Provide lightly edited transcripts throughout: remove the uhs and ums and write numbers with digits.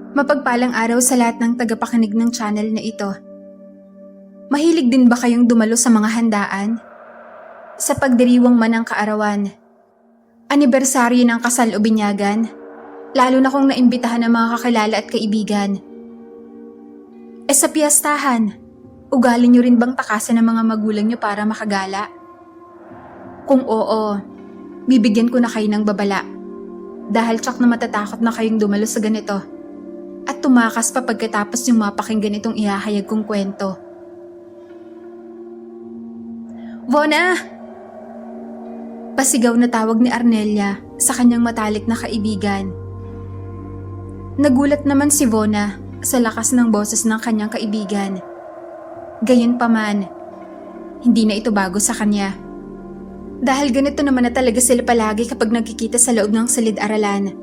Mapagpalang araw sa lahat ng tagapakinig ng channel na ito. Mahilig din ba kayong dumalo sa mga handaan? Sa pagdiriwang man ng kaarawan, anibersaryo ng kasal o binyagan, lalo na kung naimbitahan ng mga kakilala at kaibigan. Sa piyastahan, ugali nyo rin bang takasan ng mga magulang nyo para makagala? Kung oo, bibigyan ko na kayo ng babala. Dahil tsak na matatakot na kayong dumalo sa ganito. At tumakas pa pagkatapos yung mapakinggan itong ihahayag kong kwento. Vona! Pasigaw na tawag ni Arnelia sa kanyang matalik na kaibigan. Nagulat naman si Vona sa lakas ng boses ng kanyang kaibigan. Gayunpaman, hindi na ito bago sa kanya. Dahil ganito naman na talaga sila palagi kapag nagkikita sa loob ng silid-aralan.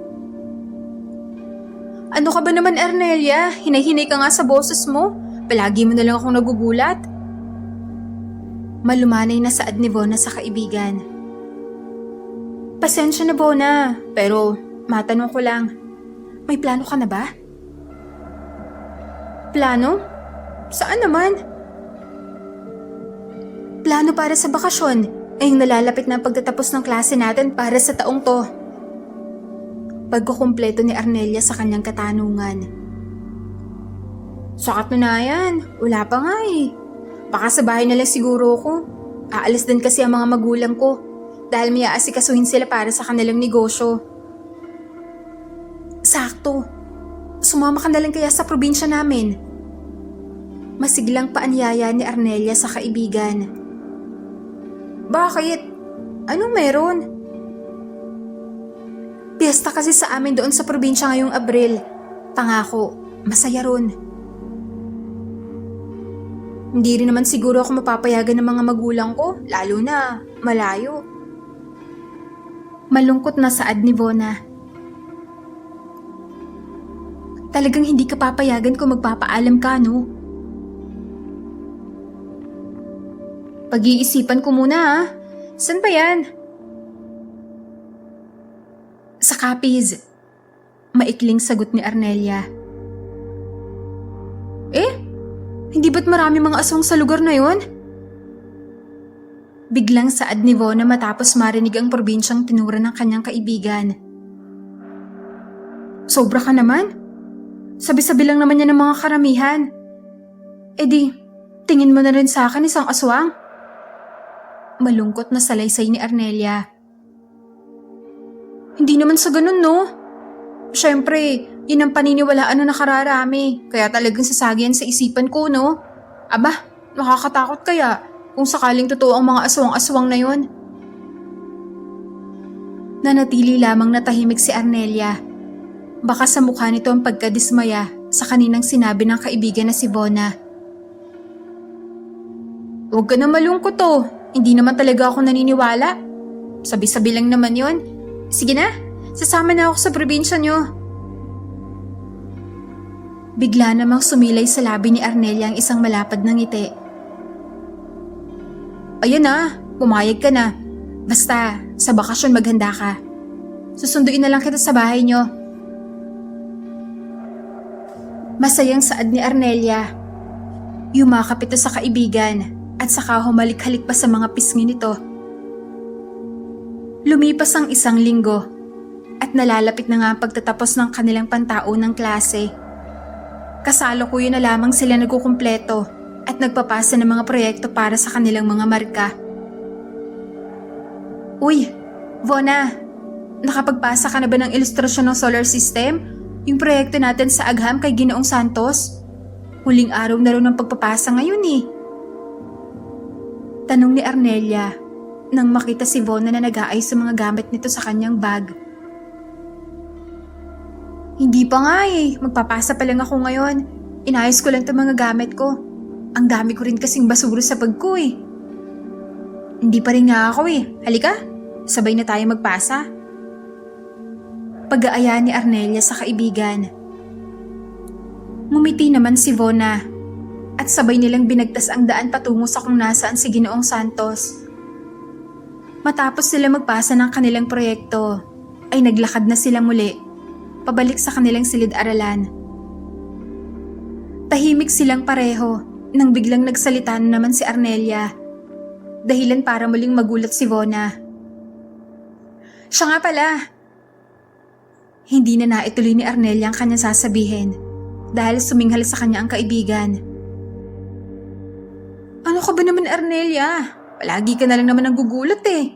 Ano ka ba naman, Arnelia? Hinay-hinay ka nga sa boses mo. Palagi mo na lang akong nagugulat. Malumanay na saad ni Vona sa kaibigan. Pasensya na, Vona. Pero matanong ko lang, may plano ka na ba? Plano? Saan naman? Plano para sa bakasyon ay yung nalalapit na pagtatapos ng klase natin para sa taong to. Pagkukumpleto ni Arnelia sa kanyang katanungan. Sa katunayan, wala pa nga eh. Baka sa bahay na lang siguro ako. Aalis din kasi ang mga magulang ko dahil may aasikasuhin sila para sa kanilang negosyo. Sakto. Sumama ka na lang kaya sa probinsya namin. Masiglang paanyaya ni Arnelia sa kaibigan. Bakit? Anong meron? Piyesta kasi sa amin doon sa probinsya ngayong Abril. Pangako, masaya ron. Hindi rin naman siguro ako mapapayagan ng mga magulang ko, lalo na malayo. Malungkot na saad ni Vona. Talagang hindi ka papayagan kung magpapaalam ka, no? Pag-iisipan ko muna, ha? San ba yan? Sa Capiz, maikling sagot ni Arnelia. Hindi ba't marami mga aswang sa lugar na yon? Biglang saad ni Vona matapos marinig ang probinsyang tinura ng kanyang kaibigan. Sobra ka naman? Sabi-sabi lang naman yan ng mga karamihan. Tingin mo na rin sa akin isang aswang? Malungkot na salaysay ni Arnelia. Hindi naman sa ganun, no? Siyempre, yun ang paniniwalaan na nakararami. Kaya talagang sasagyan sa isipan ko, no? Aba, nakakatakot kaya kung sakaling totoo ang mga aswang-aswang na yun. Nanatili lamang na tahimik si Arnelia. Baka sa mukha nito ang pagkadismaya sa kaninang sinabi ng kaibigan na si Vona. Huwag ka na malungkot, oh. Hindi naman talaga ako naniniwala. Sabi-sabi lang naman yon. Sige na, sasama na ako sa probinsya nyo. Bigla namang sumilay sa labi ni Arnelia ang isang malapad na ngiti. Ayan na, pumayag ka na. Basta, sa bakasyon maghanda ka. Susunduin na lang kita sa bahay nyo. Masayang saad ni Arnelia. Yumakap ito sa kaibigan at saka humalik-halik pa sa mga pisngi nito. Lumipas ang isang linggo at nalalapit na nga ang pagtatapos ng kanilang pantaunang klase. Kasalukuyan na lamang sila nagkukumpleto at nagpapasa ng mga proyekto para sa kanilang mga marka. Uy, Vona, nakapagpasa ka na ba ng ilustrasyon ng solar system? Yung proyekto natin sa Agham kay Ginoong Santos? Huling araw na rin ng pagpapasa ngayon eh. Tanong ni Arnelia nang makita si Vona na nag-aayos sa mga gamit nito sa kanyang bag. Hindi pa nga eh, magpapasa pa lang ako ngayon. Inayos ko lang itong mga gamit ko. Ang dami ko rin kasing basura sa bag ko eh. Hindi pa rin nga ako eh. Halika, sabay na tayo magpasa. Pag-aaya ni Arnelia sa kaibigan. Ngumiti naman si Vona at sabay nilang binagtas ang daan patungo sa kung nasaan si Ginoong Santos. Matapos sila magpasa ng kanilang proyekto, ay naglakad na sila muli, pabalik sa kanilang silid-aralan Tahimik silang pareho nang biglang nagsalita na naman si Arnelia. Dahilan para muling magulat si Vona. Siya nga pala. Hindi na naituloy ni Arnelia ang kanyang sasabihin dahil suminghal sa kanya ang kaibigan. Ano ka ba naman, Arnelia? Palagi ka na lang naman ang gugulat eh.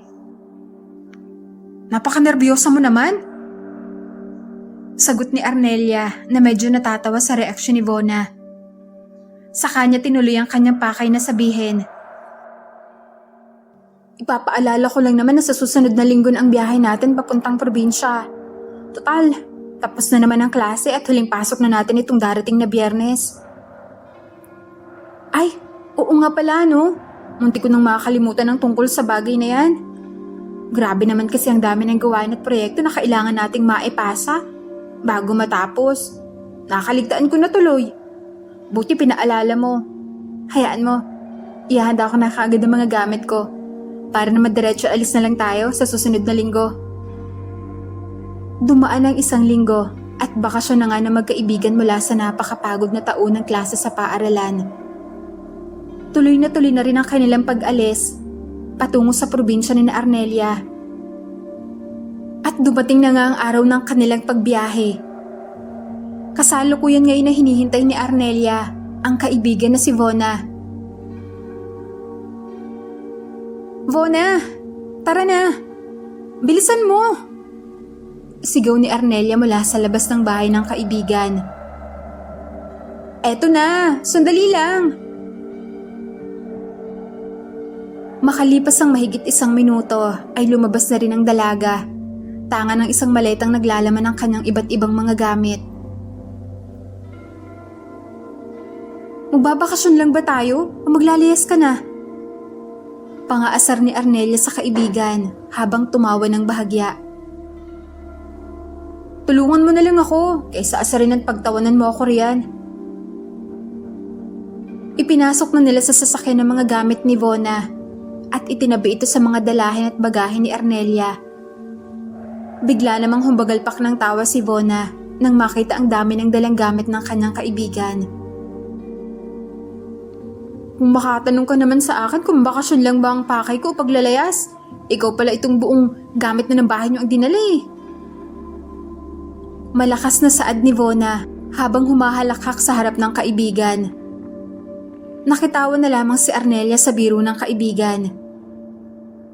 Napaka-nervyosa mo naman. Sagot ni Arnelia na medyo natatawa sa reaksyon ni Vona. Sa kanya tinuloy ang kanyang pakay na sabihin. Ipapaalala ko lang naman na sa susunod na linggo na ang biyahe natin papuntang probinsya. Total, tapos na naman ang klase at huling pasok na natin itong darating na Biyernes. Ay, oo nga pala no. Munti ko nang makakalimutan ang tungkol sa bagay na yan. Grabe naman kasi ang dami ng gawain at proyekto na kailangan nating maipasa bago matapos. Nakaligtaan ko na tuloy. Buti pinaalala mo. Hayaan mo, ihahanda ko na kaagad ang mga gamit ko para na madiretso alis na lang tayo sa susunod na linggo. Dumaan ang isang linggo at bakasyon na nga na magkaibigan mula sa napakapagod na taon ng klase sa paaralan. Tuloy na rin ang kanilang pag-alis patungo sa probinsya ni Arnelia. At dumating na nga ang araw ng kanilang pagbiyahe. Kasalukuyan ngayon na hinihintay ni Arnelia ang kaibigan na si Vona. Vona, tara na! Bilisan mo! Sigaw ni Arnelia mula sa labas ng bahay ng kaibigan. Eto na! Sandali lang! Makalipas ang mahigit 1 minuto ay lumabas na rin ang dalaga. Tanga ng isang maletang naglalaman ng kanyang iba't ibang mga gamit. Magbabakasyon lang ba tayo o maglalayas ka na? Pangaasar ni Arnelia sa kaibigan habang tumawa ng bahagya. Tulungan mo na lang ako kaysa asarin at pagtawanan mo ako riyan. Ipinasok na nila sa sasakyan ng mga gamit ni Vona at itinabi ito sa mga dalahin at bagahe ni Arnelia. Bigla namang humbagalpak ng tawa si Vona nang makita ang dami ng dalang gamit ng kanyang kaibigan. Kung makatanong ka naman sa akin kung bakasyon lang ba ang pakay ko o paglalayas, ikaw pala itong buong gamit na ng bahay niyo ang dinala eh. Malakas na saad ni Vona habang humahalakhak sa harap ng kaibigan. Nakitawa na lamang si Arnelia sa biro ng kaibigan.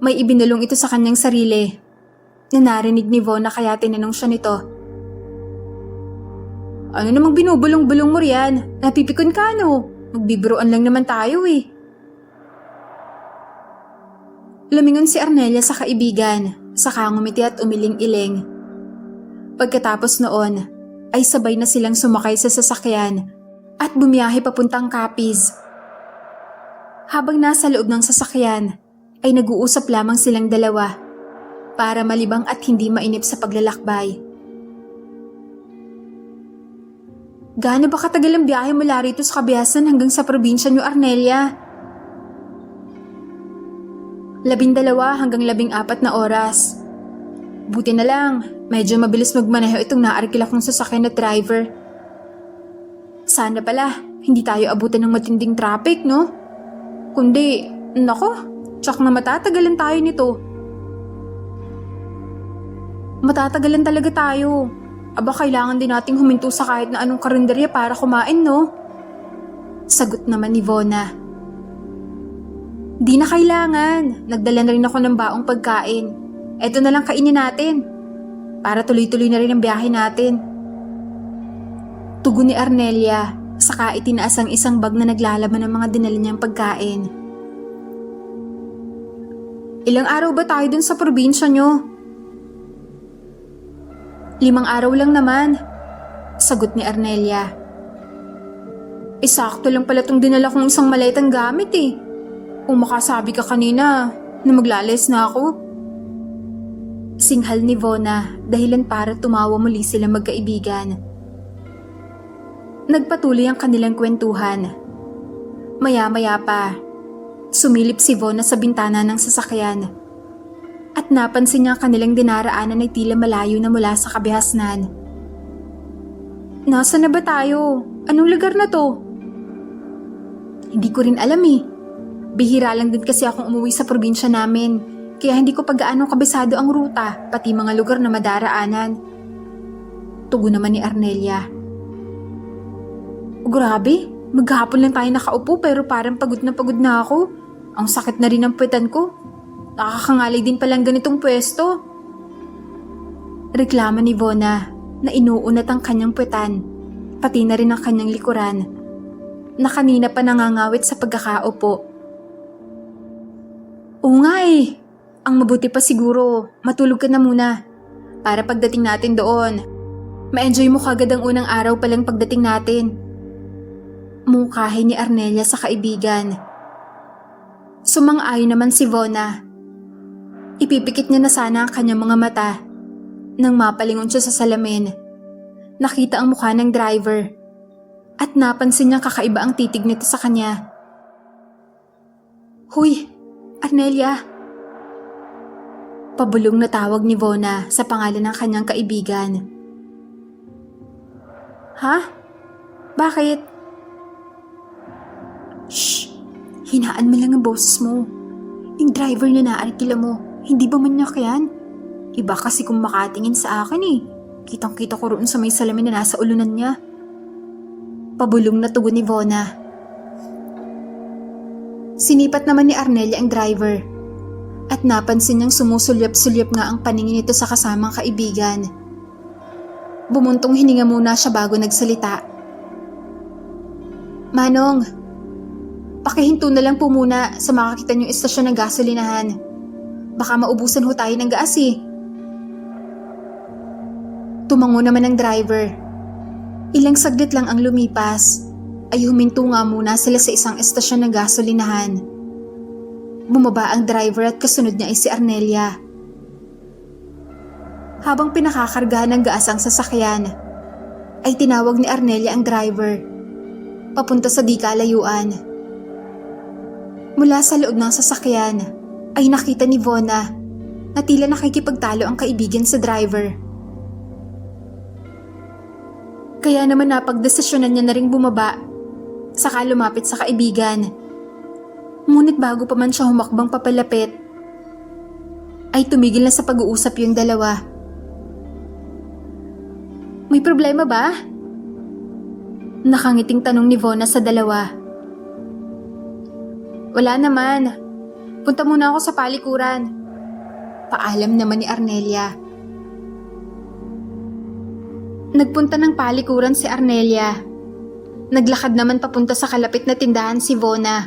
May ibinulong ito sa kanyang sarili na narinig ni Vona kaya tinanong siya nito. Ano namang binubulong-bulong mo riyan? Napipikon ka no? Magbibiroan lang naman tayo eh. Lumingon si Arnelia sa kaibigan, saka ngumiti at umiling-iling. Pagkatapos noon, ay sabay na silang sumakay sa sasakyan at bumiyahe papuntang Capiz. Habang nasa loob ng sasakyan, ay nag-uusap lamang silang dalawa para malibang at hindi mainip sa paglalakbay. Gaano ba katagal ang biyahe mula rito sa Kabiyasan hanggang sa probinsya niyo, Arnelia? 12 hanggang 14 na oras. Buti na lang, medyo mabilis magmaneho itong naarkila kong sasakyan na driver. Sana pala, hindi tayo abutan ng matinding traffic, no? Kundi, nako, tsak na matatagalan tayo nito. Matatagalan talaga tayo. Aba, kailangan din nating huminto sa kahit na anong karinderya para kumain, no? Sagot naman ni Vona. Di na kailangan. Nagdala na rin ako ng baong pagkain. Eto na lang kainin natin. Para tuloy-tuloy na rin ang biyahe natin. Tugon ni Arnelia, saka itinaas ang isang bag na naglalaman ng mga dinala niyang pagkain. Ilang araw ba tayo dun sa probinsya niyo? 5 araw lang naman, sagot ni Arnelia. Sakto lang pala tong dinala kong isang maletang gamit eh. Kung makasabi ka kanina na maglalayas na ako. Singhal ni Vona dahilan para tumawa muli sila magkaibigan. Nagpatuloy ang kanilang kwentuhan. Maya-maya pa, sumilip si Vona sa bintana ng sasakyan. At napansin niya ang kanilang dinaraanan ay tila malayo na mula sa kabihasnan. Nasaan na ba tayo? Anong lugar na to? Hindi ko rin alam eh. Bihira lang din kasi akong umuwi sa probinsya namin, kaya hindi ko pa gaano kabisado ang ruta, pati mga lugar na madaraanan. Tugon naman ni Arnelia. Grabe, maghapon lang tayo nakaupo pero parang pagod na ako. Ang sakit na rin ng puwetan ko. Nakakangalay din palang ganitong pwesto. Reklamo ni Vona na inuunat ang kanyang puwetan, pati na rin ang kanyang likuran, na kanina pa nangangawit sa pagkakaupo. Oo nga eh, ang mabuti pa siguro, matulog ka na muna. Para pagdating natin doon, ma-enjoy mo kagad ang unang araw palang pagdating natin. Mungkahi ni Arnelia sa kaibigan. Sumang-ayon naman si Vona. Ipipikit niya na sana ang kanyang mga mata nang mapalingon siya sa salamin. Nakita ang mukha ng driver at napansin niyang kakaiba ang titig nito sa kanya. Huy, Arnelia! Pabulong na tawag ni Vona sa pangalan ng kanyang kaibigan. Ha? Bakit? Shh! Hinaan mo lang ang boses mo. Yung driver na naarkila mo, hindi ba manyak yan? Iba kasi kung makatingin sa akin eh. Kitang-kita ko roon sa may salamin na nasa ulunan niya. Pabulong na tugon ni Vona. Sinipat naman ni Arnelia ang driver at napansin niyang sumusulyap-sulyap nga ang paningin nito sa kasamang kaibigan. Bumuntong hininga muna siya bago nagsalita. Manong, pakihinto na lang po muna sa makakita niyong istasyon ng gasolinahan. Baka maubusan ho tayo ng gas eh. Tumango naman ang driver. Ilang saglit lang ang lumipas ay huminto nga muna sila sa isang estasyon ng gasolinahan. Bumaba ang driver at kasunod niya ay si Arnelia. Habang pinakakargahan ng gas ang sasakyan, ay tinawag ni Arnelia ang driver papunta sa di kalayuan. Mula sa loob ng sasakyan ay nakita ni Vona na tila nakikipagtalo ang kaibigan sa driver. Kaya naman napagdesisyonan niya na ring bumaba, saka lumapit sa kaibigan. Ngunit bago pa man siya humakbang papalapit, ay tumigil na sa pag-uusap yung dalawa. May problema ba? Nakangiting tanong ni Vona sa dalawa. Wala naman. Punta muna ako sa palikuran. Paalam naman ni Arnelia. Nagpunta ng palikuran si Arnelia. Naglakad naman papunta sa kalapit na tindahan si Vona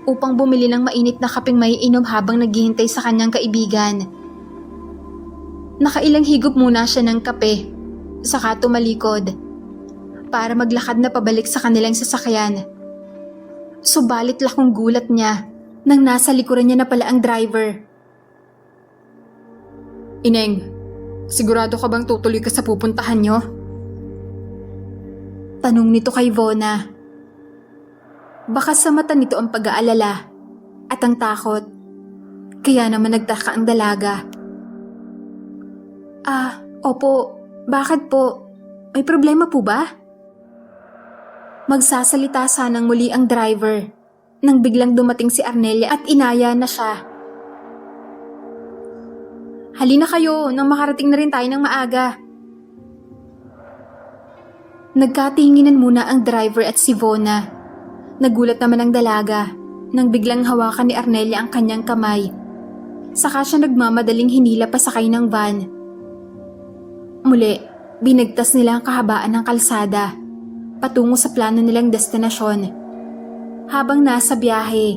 upang bumili ng mainit na kapeng may inom habang naghihintay sa kanyang kaibigan. Nakailang higop muna siya ng kape, saka tumalikod para maglakad na pabalik sa kanilang sasakyan. Subalit lakong gulat niya nang nasa likuran niya na pala ang driver. Ineng, sigurado ka bang tutuloy ka sa pupuntahan niyo? Tanong nito kay Vona. Baka sa mata nito ang pag-aalala at ang takot. Kaya naman nagtaka ang dalaga. Opo. Bakit po? May problema po ba? Magsasalita sanang muli ang driver nang biglang dumating si Arnelia at inaya na siya. Halina kayo nang makarating na rin tayo ng maaga. Nagkatinginan muna ang driver at si Vona. Nagulat naman ang dalaga nang biglang hawakan ni Arnelia ang kanyang kamay. Saka siya nagmamadaling hinila pasakay ng van. Muli, binigtas nila ang kahabaan ng kalsada patungo sa plano nilang destinasyon. Habang nasa biyahe,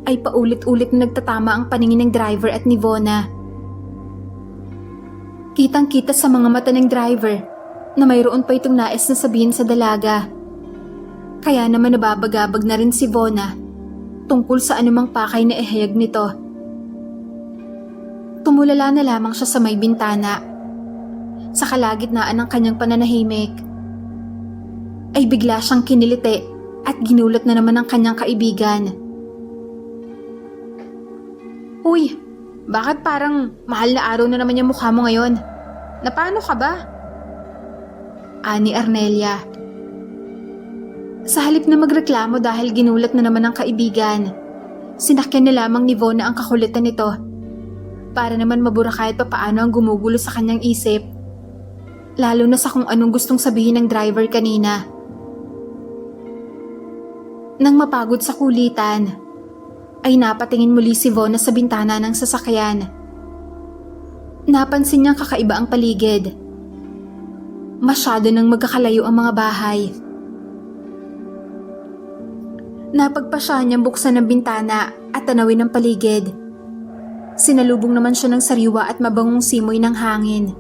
ay paulit-ulit na nagtatama ang paningin ng driver at ni Vona. Kitang-kita sa mga mata ng driver na mayroon pa itong nais na sabihin sa dalaga. Kaya naman nababagabag na rin si Vona tungkol sa anumang pakay na ihayag nito. Tumulala na lamang siya sa may bintana. Sa kalagitnaan ng kanyang pananahimik, ay bigla siyang kiniliti at ginulat na naman ang kanyang kaibigan. Uy, bakit parang mahal na araw na naman yung mukha mo ngayon? Napaano ka ba? Ani Arnelia. Sa halip na magreklamo dahil ginulat na naman ng kaibigan, sinakyan na lamang ni Vona ang kakulitan nito para naman mabura kahit papaano ang gumugulo sa kanyang isip, lalo na sa kung anong gustong sabihin ng driver kanina. Nang mapagod sa kulitan, ay napatingin muli si Vona sa bintana ng sasakyan. Napansin niyang kakaiba ang paligid. Masyado nang magkakalayo ang mga bahay. Napagpasya niyang buksan ang bintana at tanawin ang paligid. Sinalubong naman siya ng sariwa at mabangong simoy ng hangin.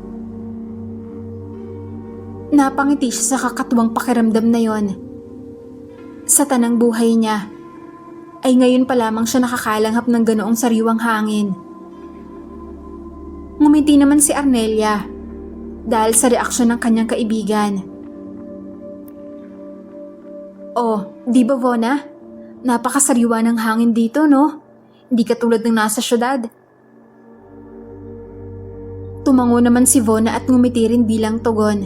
Napangiti siya sa kakatuwang pakiramdam na yon. Sa tanang buhay niya, ay ngayon pa lamang siya nakakalanghap ng ganoong sariwang hangin. Ngumiti naman si Arnelia dahil sa reaksyon ng kanyang kaibigan. Oh, di ba Vona? Napakasariwa ng hangin dito, no? Hindi katulad ng nasa syudad. Tumango naman si Vona at ngumiti rin bilang tugon.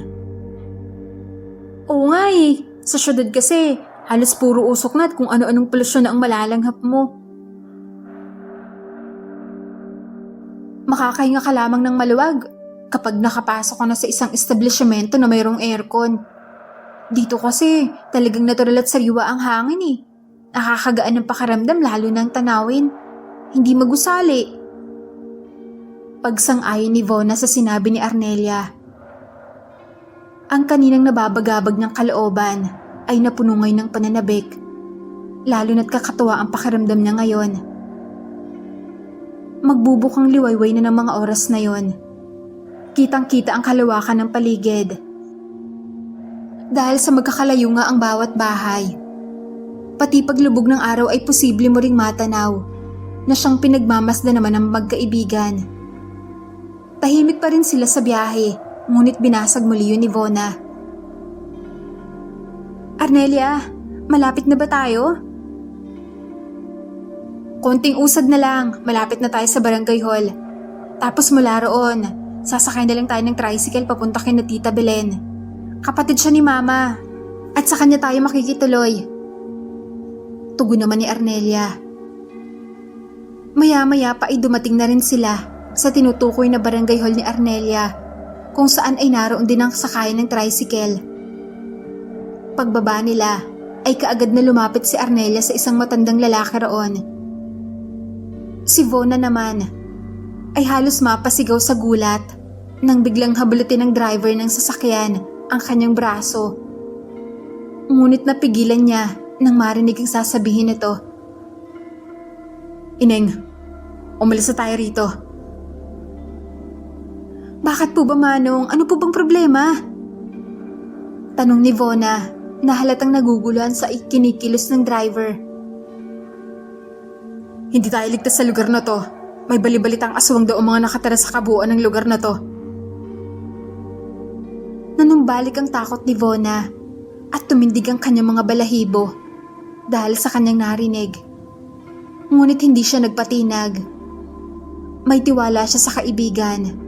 Oo nga eh, sa syudad kasi halos puro usok na at kung ano-anong polusyon na ang malalanghap mo. Makakahinga ka lamang ng maluwag kapag nakapasok ka na sa isang establishmento na mayroong aircon. Dito kasi talagang natural at sariwa ang hangin eh. Nakakagaan ng pakaramdam lalo ng tanawin. Hindi magusali. Pagsang-ayon ni Vona sa sinabi ni Arnelia. Ang kaninang nababagabag ng kalooban ay napuno ngayon ng pananabik. Lalo na't kakatuwa ang pakiramdam niya ngayon. Magbubukang liwayway na ng mga oras na yon. Kitang-kita ang kalawakan ng paligid. Dahil sa magkakalayo nga ang bawat bahay, pati paglubog ng araw ay posible mo ring matanaw na siyang pinagmamasda naman ng magkaibigan. Tahimik pa rin sila sa biyahe, ngunit binasag muli yun ni Vona. Arnelia, malapit na ba tayo? Konting usad na lang, malapit na tayo sa barangay hall. Tapos mula roon, sasakay na lang tayo ng tricycle papunta kay na Tita Belen. Kapatid siya ni Mama, at sa kanya tayo makikituloy. Tugon naman ni Arnelia. Maya-maya pa ay dumating na rin sila sa tinutukoy na barangay hall ni Arnelia, kung saan ay naroon din ang sakayan ng tricycle. Pagbaba nila ay kaagad na lumapit si Arnelia sa isang matandang lalaki roon. Si Vona naman ay halos mapasigaw sa gulat nang biglang habulutin ng driver ng sasakyan ang kanyang braso. Ngunit napigilan niya nang marinig ang sasabihin nito. Ineng, umalis na tayo rito. Bakit po ba Manong? Ano po bang problema? Tanong ni Vona na halatang naguguluhan sa ikinikilos ng driver. Hindi tayo ligtas sa lugar na to. May balibalitang aswang daw ang mga nakatira sa kabuuan ng lugar na to. Nanumbalik ang takot ni Vona at tumindig ang kanyang mga balahibo dahil sa kanyang narinig. Ngunit hindi siya nagpatinag. May tiwala siya sa kaibigan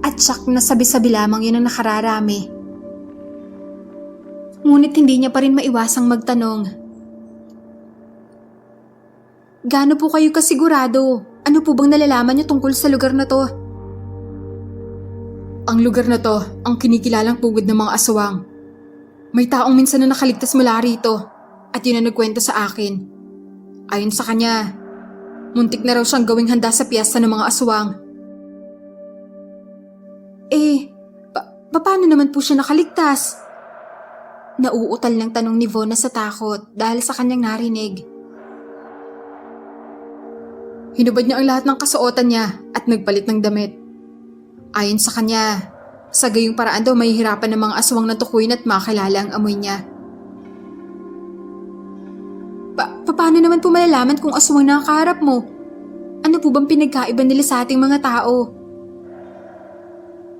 at siyak na sabi-sabi lamang yun ang nakararami. Ngunit hindi niya pa rin maiwasang magtanong. Gaano po kayo kasigurado? Ano po bang nalalaman niyo tungkol sa lugar na to? Ang lugar na to ang kinikilalang pugod ng mga aswang. May taong minsan na nakaligtas mula rito at yun ang nagkwento sa akin. Ayon sa kanya, muntik na raw siyang gawing handa sa piyesta ng mga aswang. Paano naman po siya nakaligtas? Nauutal ng tanong ni Vona sa takot dahil sa kanyang narinig. Hinubad niya ang lahat ng kasuotan niya at nagpalit ng damit. Ayon sa kanya, sa gayong paraan daw mahihirapan ng mga aswang na tukuyin at makilala ang amoy niya. Paano naman po malalaman kung aswang na ang kaharap mo? Ano po bang pinagkaiba nila sa ating mga tao?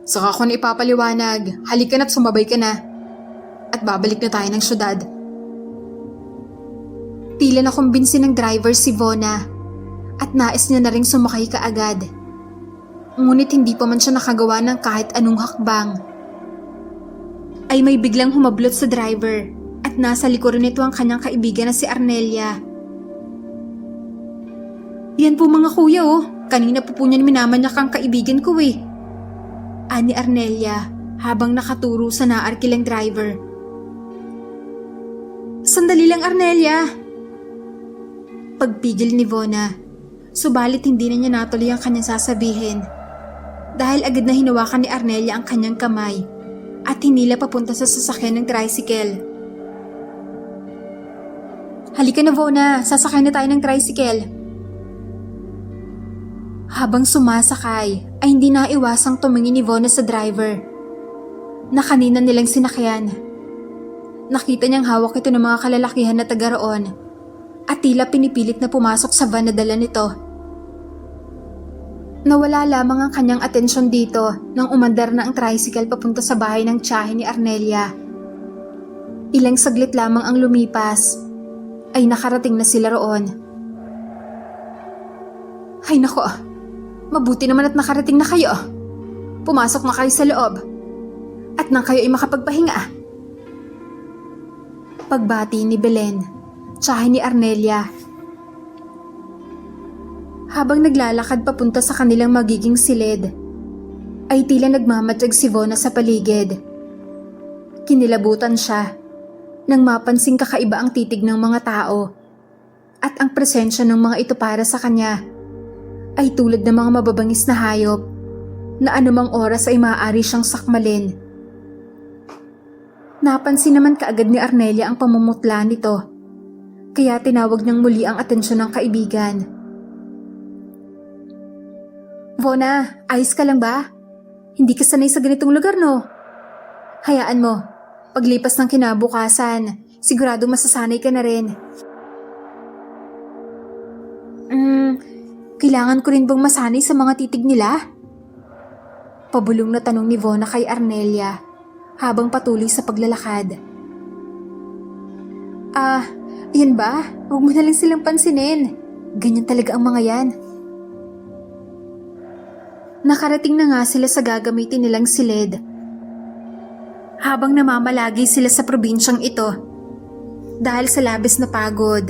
Saka ko na ipapaliwanag, halika na't sumabay ka na. At babalik na tayo ng syudad. Tila na kumbinsi ng driver si Vona at nais niya na ring sumakay kaagad. Ngunit hindi pa man siya nakagawa ng kahit anong hakbang. Ay may biglang humablot sa driver at at nasa likuran nito ang kanyang kaibigan na si Arnelia. Yan po mga kuya oh, kanina po niyan minamanyak ang kaibigan ko eh. Ani Arnelia habang nakaturo sa naarkilang driver. Sandali lang Arnelia. Pagpigil ni Vona, subalit hindi na niya natuloy ang kanyang sasabihin dahil agad na hinawakan ni Arnelia ang kanyang kamay at hinila papunta sa sasakyan ng tricycle. Halika na Vona, sasakay na tayo ng tricycle. Habang sumasakay ay hindi naiwasang tumingin ni Vona sa driver na kanina nilang sinakyan. Nakita niyang hawak ito ng mga kalalakihan na taga roon at tila pinipilit na pumasok sa van na dala nito. Nawala lamang ang kanyang atensyon dito nang umandar na ang tricycle papunta sa bahay ng tiyahin ni Arnelia. Ilang saglit lamang ang lumipas ay nakarating na sila roon. Ay nako, mabuti naman at nakarating na kayo. Pumasok na kayo sa loob at nang kayo ay makapagpahinga. Pagbati ni Belen, tiyahin ni Arnelia. Habang naglalakad papunta sa kanilang magiging silid, ay tila nagmamatyag si Vona sa paligid. Kinilabutan siya nang mapansing kakaiba ang titig ng mga tao at ang presensya ng mga ito para sa kanya ay tulad ng mga mababangis na hayop na anumang oras ay maaari siyang sakmalin. Napansin naman kaagad ni Arnelia ang pamumutla nito, kaya tinawag niyang muli ang atensyon ng kaibigan. Vona, ayos ka lang ba? Hindi ka sanay sa ganitong lugar, no? Hayaan mo, paglipas ng kinabukasan, sigurado masasanay ka na rin. Kailangan ko rin bang masanay sa mga titig nila? Pabulong na tanong ni Vona kay Arnelia habang patuloy sa paglalakad. Yan ba? Huwag mo na lang silang pansinin. Ganyan talaga ang mga yan. Nakarating na nga sila sa gagamitin nilang silid. Habang namamalagi sila sa probinsyang ito dahil sa labis na pagod.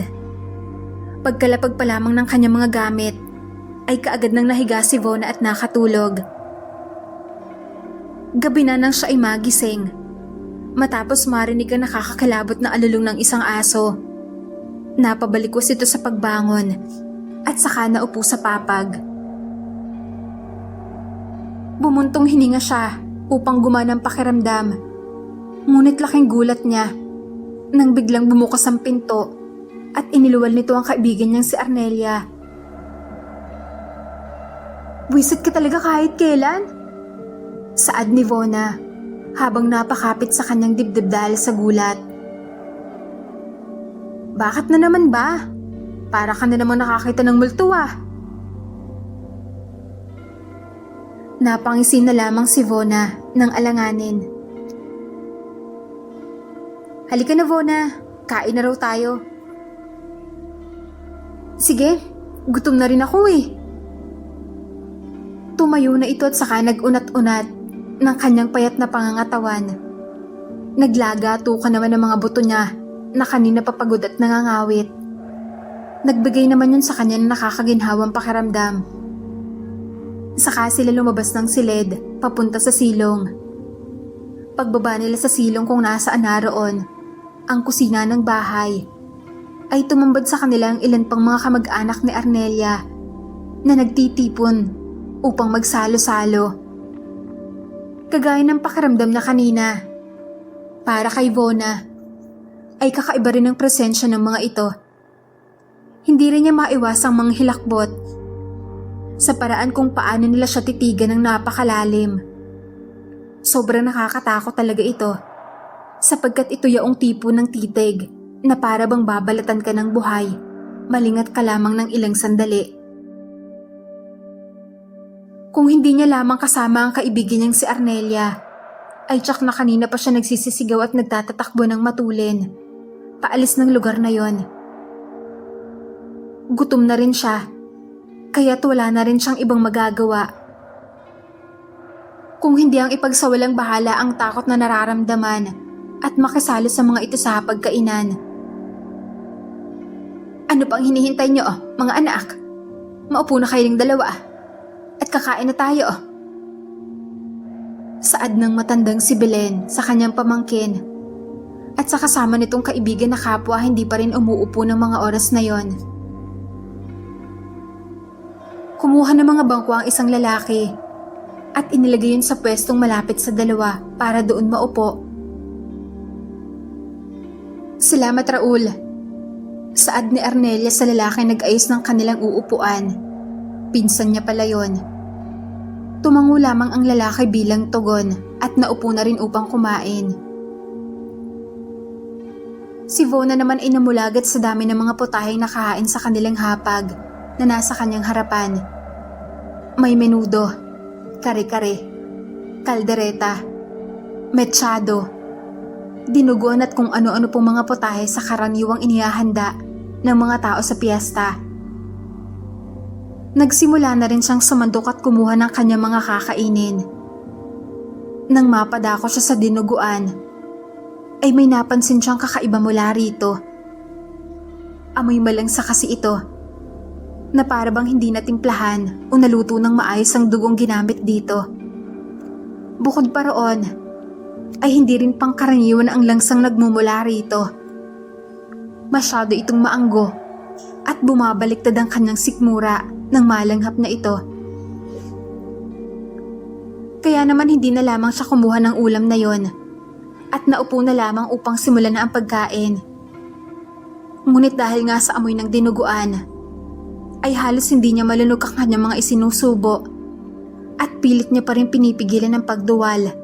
Pagkalapag pa lamang ng kanyang mga gamit, ay kaagad nang nahiga si Vona at nakatulog. Gabi na nang siya ay magising, matapos marinig ang nakakakilabot na alulong ng isang aso. Napabalikos ito sa pagbangon at saka naupo sa papag. Bumuntong hininga siya upang gumanang pakiramdam, ngunit laking gulat niya nang biglang bumukas ang pinto at iniluwal nito ang kaibigan niyang si Arnelia. Wisit ka talaga kahit kailan? Saad ni Vona habang napakapit sa kanyang dibdib dahil sa gulat. Bakit na naman ba? Para ka na naman nakakita ng multo ah. Napangisi na lamang si Vona nang alanganin. Halika na Vona, kain na raw tayo. Sige, gutom na rin ako eh. Tumayo na ito at saka nag-unat-unat ng kanyang payat na pangangatawan. Naglagato ka naman ng mga buto niya na kanina papagod at nangangawit. Nagbigay naman yun sa kanya na nakakaginhawang pakiramdam. Saka sila lumabas ng silid papunta sa silong. Pagbaba nila sa silong kung nasaan naroon ang kusina ng bahay, ay tumambad sa kanila ang ilan pang mga kamag-anak ni Arnelia na nagtitipon upang magsalo-salo. Kagaya ng pakiramdam na kanina, para kay Vona, ay kakaiba rin ang presensya ng mga ito. Hindi rin niya maiwasang manghilakbot sa paraan kung paano nila siya titigan ng napakalalim. Sobrang nakakatakot talaga ito, sapagkat ito yaong tipo ng titig na para bang babalatan ka ng buhay, malingat ka lamang ng ilang sandali. Kung hindi niya lamang kasama ang kaibigan niyang si Arnelia, ay tsak na kanina pa siya nagsisisigaw at nagtatatakbo ng matulin, paalis ng lugar na yon. Gutom na rin siya, kaya't wala na rin siyang ibang magagawa. Kung hindi ang ipagsawalang bahala ang takot na nararamdaman, at makisalo sa mga ito sa pagkainan. Ano pang hinihintay niyo, mga anak? Maupo na kayong dalawa at kakain na tayo. Saad ng matandang si Belen sa kanyang pamangkin at sa kasama nitong kaibigan na kapwa hindi pa rin umuupo ng mga oras na yon. Kumuha ng mga bangko ang isang lalaki at inilagay yun sa pwestong malapit sa dalawa para doon maupo. Salamat, Raul. Saad ni Arnelia sa lalaki nag-ayos ng kanilang uupuan. Pinsan niya pala yon. Tumango lamang ang lalaki bilang tugon at naupo na rin upang kumain. Si Vona naman ay namulagat sa dami ng mga putaheng nakahain sa kanilang hapag na nasa kanyang harapan. May menudo, kare-kare, kaldereta, mechado, dinuguan at kung ano-ano pong mga putahe sa karaniwang inihahanda ng mga tao sa piyesta. Nagsimula na rin siyang sumandok at kumuha ng kanyang mga kakainin. Nang mapadako siya sa dinuguan, ay may napansin siyang kakaiba mula rito. Amoy malangsa kasi ito, na para bang hindi natimplahan o naluto ng maayos ang dugong ginamit dito. Bukod pa roon, ay hindi rin pangkaraniwan ang langsang nagmumula rito. Masyado itong maanggo at bumabaliktad ang kanyang sikmura ng malanghap na ito. Kaya naman hindi na lamang siya kumuha ng ulam na yon at naupo na lamang upang simulan na ang pagkain. Ngunit dahil nga sa amoy ng dinuguan, ay halos hindi niya malunog ang kanyang mga isinusubo at pilit niya pa rin pinipigilan ang pagduwal.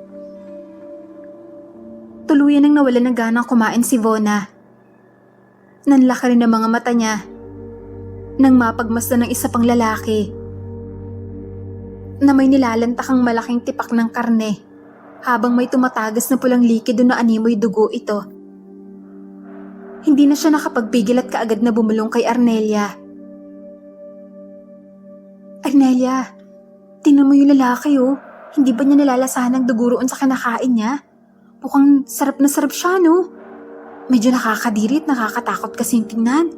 Tuluyan nang nawalan ng ganang kumain si Vona. Nanlaki rin ang mga mata niya nang mapagmasdan ng isa pang lalaki na may nilalantakang malaking tipak ng karne habang may tumatagas na pulang likido na animoy dugo ito. Hindi na siya nakapagpigil at kaagad na bumulong kay Arnelia. Arnelia, tingnan mo yung lalaki oh. Hindi ba niya nalalasahan ng dugo roon sa kinakain niya? Mukhang sarap na sarap siya, no? Medyo nakakadiri at nakakatakot kasing tingnan.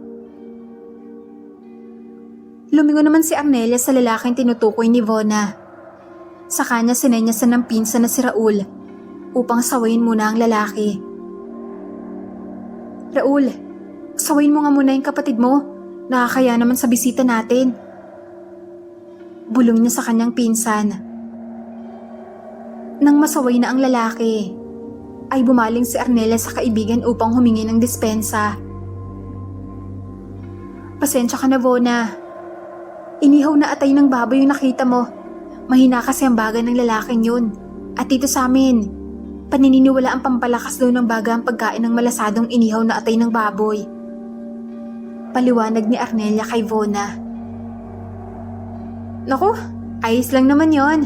Lumingon naman si Arnelia sa lalaking tinutukoy ni Vona. Sa kanya sinenyasan ng pinsan na si Raul upang sawayin muna ang lalaki. Raul, sawayin mo nga muna yung kapatid mo. Nakakaya naman sa bisita natin. Bulong niya sa kanyang pinsan. Nang masaway na ang lalaki, ay bumaling si Arnelia sa kaibigan upang humingi ng dispensa. Pasensya ka na, Vona. Inihaw na atay ng baboy yung nakita mo. Mahina kasi ang baga ng lalaking yun. At dito sa amin, paniniwala ang pampalakas daw ng baga ang pagkain ng malasadong inihaw na atay ng baboy. Paliwanag ni Arnelia kay Vona. Naku, ayos lang naman yon.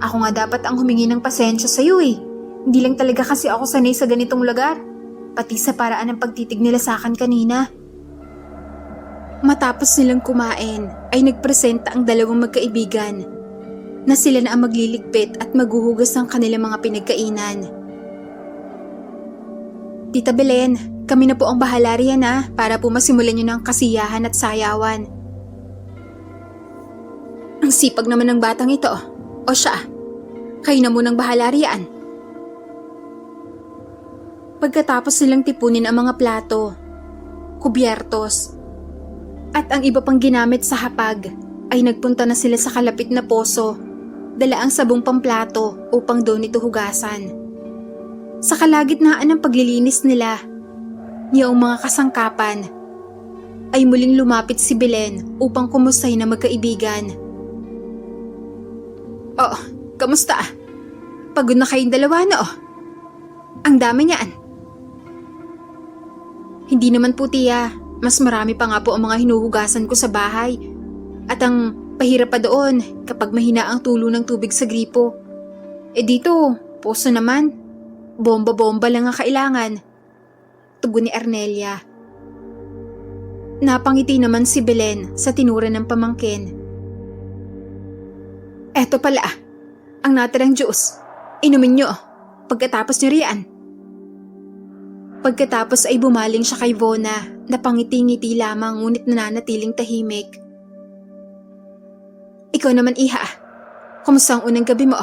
Ako nga dapat ang humingi ng pasensya sa'yo eh. Hindi lang talaga kasi ako sanay sa ganitong lugar. Pati sa paraan ng pagtitig nila sa akin kanina. Matapos nilang kumain, ay nagpresenta ang dalawang magkaibigan na sila na ang magliligpit at maghuhugas ng kanilang mga pinagkainan. Tita Belen, kami na po ang bahala riyan para po masimulan nyo ng kasiyahan at sayawan. Ang sipag naman ng batang ito. O siya, kayo na munang bahala riyan. Pagkatapos nilang tipunin ang mga plato, kubyertos, at ang iba pang ginamit sa hapag, ay nagpunta na sila sa kalapit na poso, dala ang sabong pamplato upang doon ito hugasan. Sa kalagitnaan ng paglilinis nila, niyong mga kasangkapan, ay muling lumapit si Belen upang kumustahin ang magkaibigan. Oh, kamusta? Pagod na kayong dalawa na oh. Ang dami niyan. Hindi naman po tiya, mas marami pa nga po ang mga hinuhugasan ko sa bahay. At ang pahirap pa doon kapag mahina ang tulo ng tubig sa gripo. Dito, poso naman. Bomba-bomba lang ang kailangan. Tugon ni Arnelia. Napangiti naman si Belen sa tinura ng pamangkin. Eto pala, ang natirang juice. Inumin nyo pagkatapos nyo riyan. Pagkatapos ay bumaling siya kay Vona na pangiti-ngiti lamang ngunit nananatiling tahimik. Ikaw naman, Iha. Kumusta ang unang gabi mo?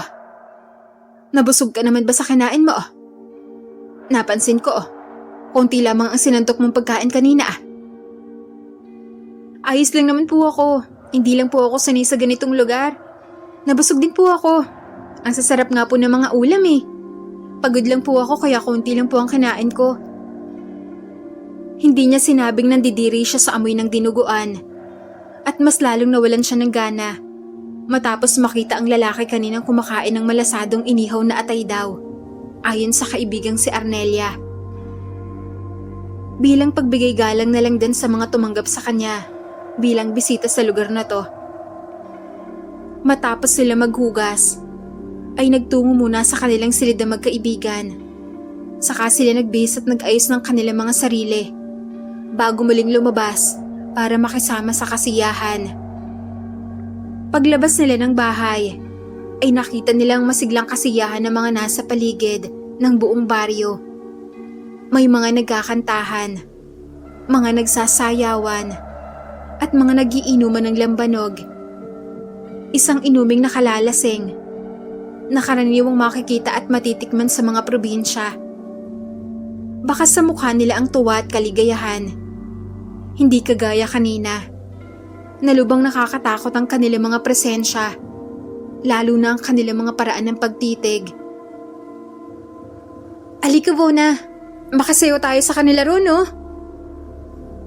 Nabusog ka naman ba sa kinain mo? Napansin ko, konti lamang ang sinantok mong pagkain kanina. Ayos lang naman po ako. Hindi lang po ako sanay sa ganitong lugar. Nabusog din po ako. Ang sasarap nga po ng mga ulam eh. Pagod lang po ako kaya konti lang po ang kinain ko. Hindi niya sinabing nandidiri siya sa amoy ng dinuguan. At mas lalong nawalan siya ng gana. Matapos makita ang lalaki kaninang kumakain ng malasadong inihaw na atay daw. Ayon sa kaibigang si Arnelia. Bilang pagbigay galang na lang din sa mga tumanggap sa kanya. Bilang bisita sa lugar na to. Matapos sila maghugas, ay nagtungo muna sa kanilang silid na magkaibigan. Saka sila nagbihis at nag-ayos ng kanilang mga sarili bago muling lumabas para makisama sa kasiyahan. Paglabas nila ng bahay, ay nakita nilang masiglang kasiyahan ng mga nasa paligid ng buong baryo. May mga nagkakantahan, mga nagsasayawan, at mga nagiinuman ng lambanog. Isang inuming nakalalasing, na karaniwang makikita at matitikman sa mga probinsya. Baka sa mukha nila ang tuwa at kaligayahan. Hindi kagaya kanina, na lubang nakakatakot ang kanilang mga presensya, lalo na ang kanilang mga paraan ng pagtitig. Alika, Vona, makasayo tayo sa kanila ron, no?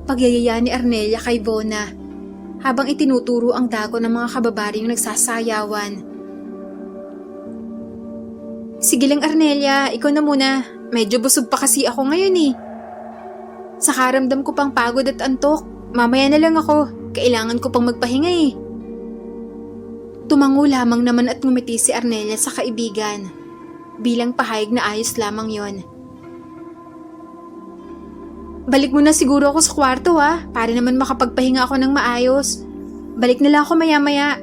Pagyayaya ni Arnelia kay Vona habang itinuturo ang dago ng mga kababaryong nagsasayawan. Sige lang, Arnelia, ikaw na muna. Medyo busog pa kasi ako ngayon eh. Sa karamdam ko pang pagod at antok. Mamaya na lang ako. Kailangan ko pang magpahinga eh. Tumango lamang naman at ngumiti si Arnelia sa kaibigan. Bilang pahayag na ayos lamang yon. Balik muna siguro ako sa kwarto ha, para naman makapagpahinga ako ng maayos. Balik na lang ako maya-maya.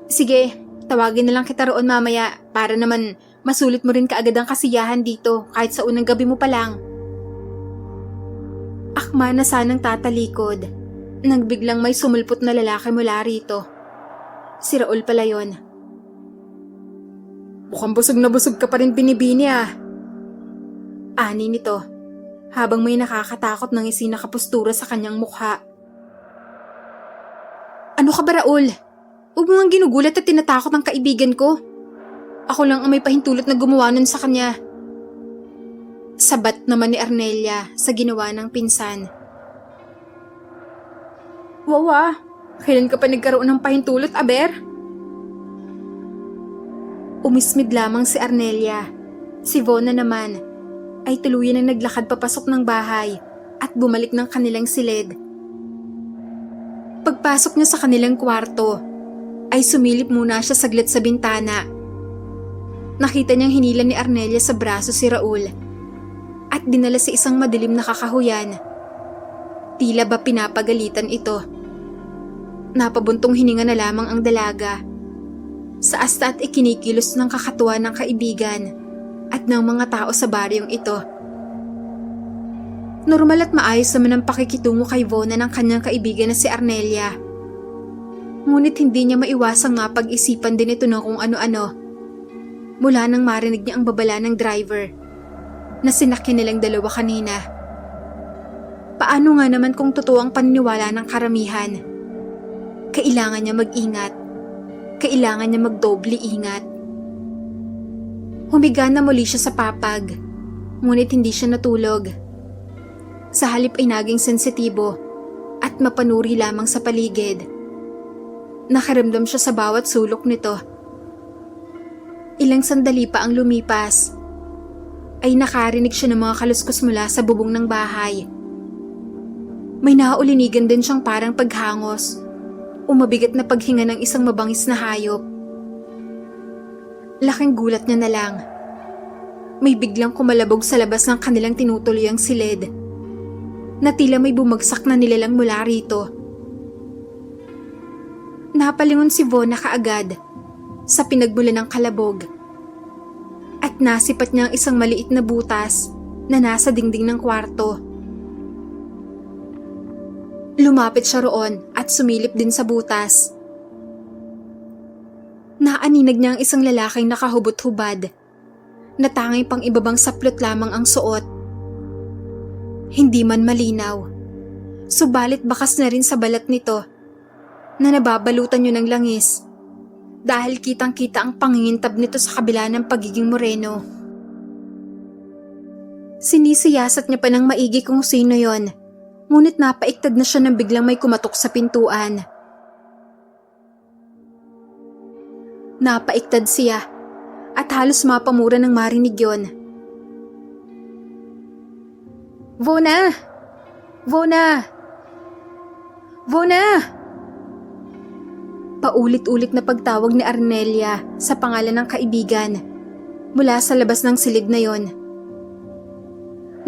Sige, tawagin na lang kita roon mamaya para naman masulit mo rin kaagad ang kasiyahan dito kahit sa unang gabi mo pa lang. Akma na sanang tatalikod nang biglang may sumulpot na lalaki mula rito. Si Raul pala yon. Mukhang busog na busog ka pa rin, Binibini ah. Ani nito, habang may nakakatakot ng isinakapustura sa kanyang mukha. Ano ka ba, Raul? Huwag mo nga ginugulat at tinatakot ang kaibigan ko. Ako lang ang may pahintulot na gumawa nun sa kanya. Sabat naman ni Arnelia sa ginawa ng pinsan. Wawa, kailan ka pa nagkaroon ng pahintulot, Aber? Umismid lamang si Arnelia. Si Vona naman ay tuluyan na naglakad papasok ng bahay at bumalik ng kanilang silid. Pagpasok niya sa kanilang kwarto, ay sumilip muna siya saglit sa bintana. Nakita niyang hinila ni Arnelia sa braso si Raul at dinala sa isang madilim na kakahuyan. Tila ba pinapagalitan ito. Napabuntong hininga na lamang ang dalaga. Sa asta at ikinikilos ng kakatuwa ng kaibigan at ng mga tao sa baryong ito. Normal at maayos naman ang pakikitungo kay Vona ng kanyang kaibigan na si Arnelia. Ngunit hindi niya maiwasang mapag-isipan din ito ng kung ano-ano. Mula nang marinig niya ang babala ng driver na sinakyan nilang dalawa kanina. Paano nga naman kung totoo ang paniniwala ng karamihan? Kailangan niya mag-ingat. Kailangan niya magdoble ingat. Humiga na muli siya sa papag, ngunit hindi siya natulog. Sa halip ay naging sensitibo at mapanuri lamang sa paligid. Nakaramdam siya sa bawat sulok nito. Ilang sandali pa ang lumipas, ay nakarinig siya ng mga kaluskos mula sa bubong ng bahay. May naulinigan din siyang parang paghangos, umabigat na paghinga ng isang mabangis na hayop. Laking gulat niya na lang. May biglang kumalabog sa labas ng kanilang tinutuluyang silid na tila may bumagsak na nilalang mula rito. Napalingon si Vona kaagad sa pinagmula ng kalabog at at nasipat niya ang isang maliit na butas na nasa dingding ng kwarto. Lumapit siya roon at sumilip din sa butas. Naaninag niya ang isang lalaking nakahubot-hubad na tanging pang ibabang saplot lamang ang suot. Hindi man malinaw, subalit bakas na rin sa balat nito na nababalutan yun ng langis dahil kitang-kita ang pangingintab nito sa kabila ng pagiging moreno. Sinisiyasat niya pa ng maigi kung sino yon, ngunit napaiktad na siya nang biglang may kumatok sa pintuan. Napaiktad siya at halos mapamura ng marinig yon. "Vona! Vona! Vona!" Paulit-ulit na pagtawag ni Arnelia sa pangalan ng kaibigan mula sa labas ng silid na yon.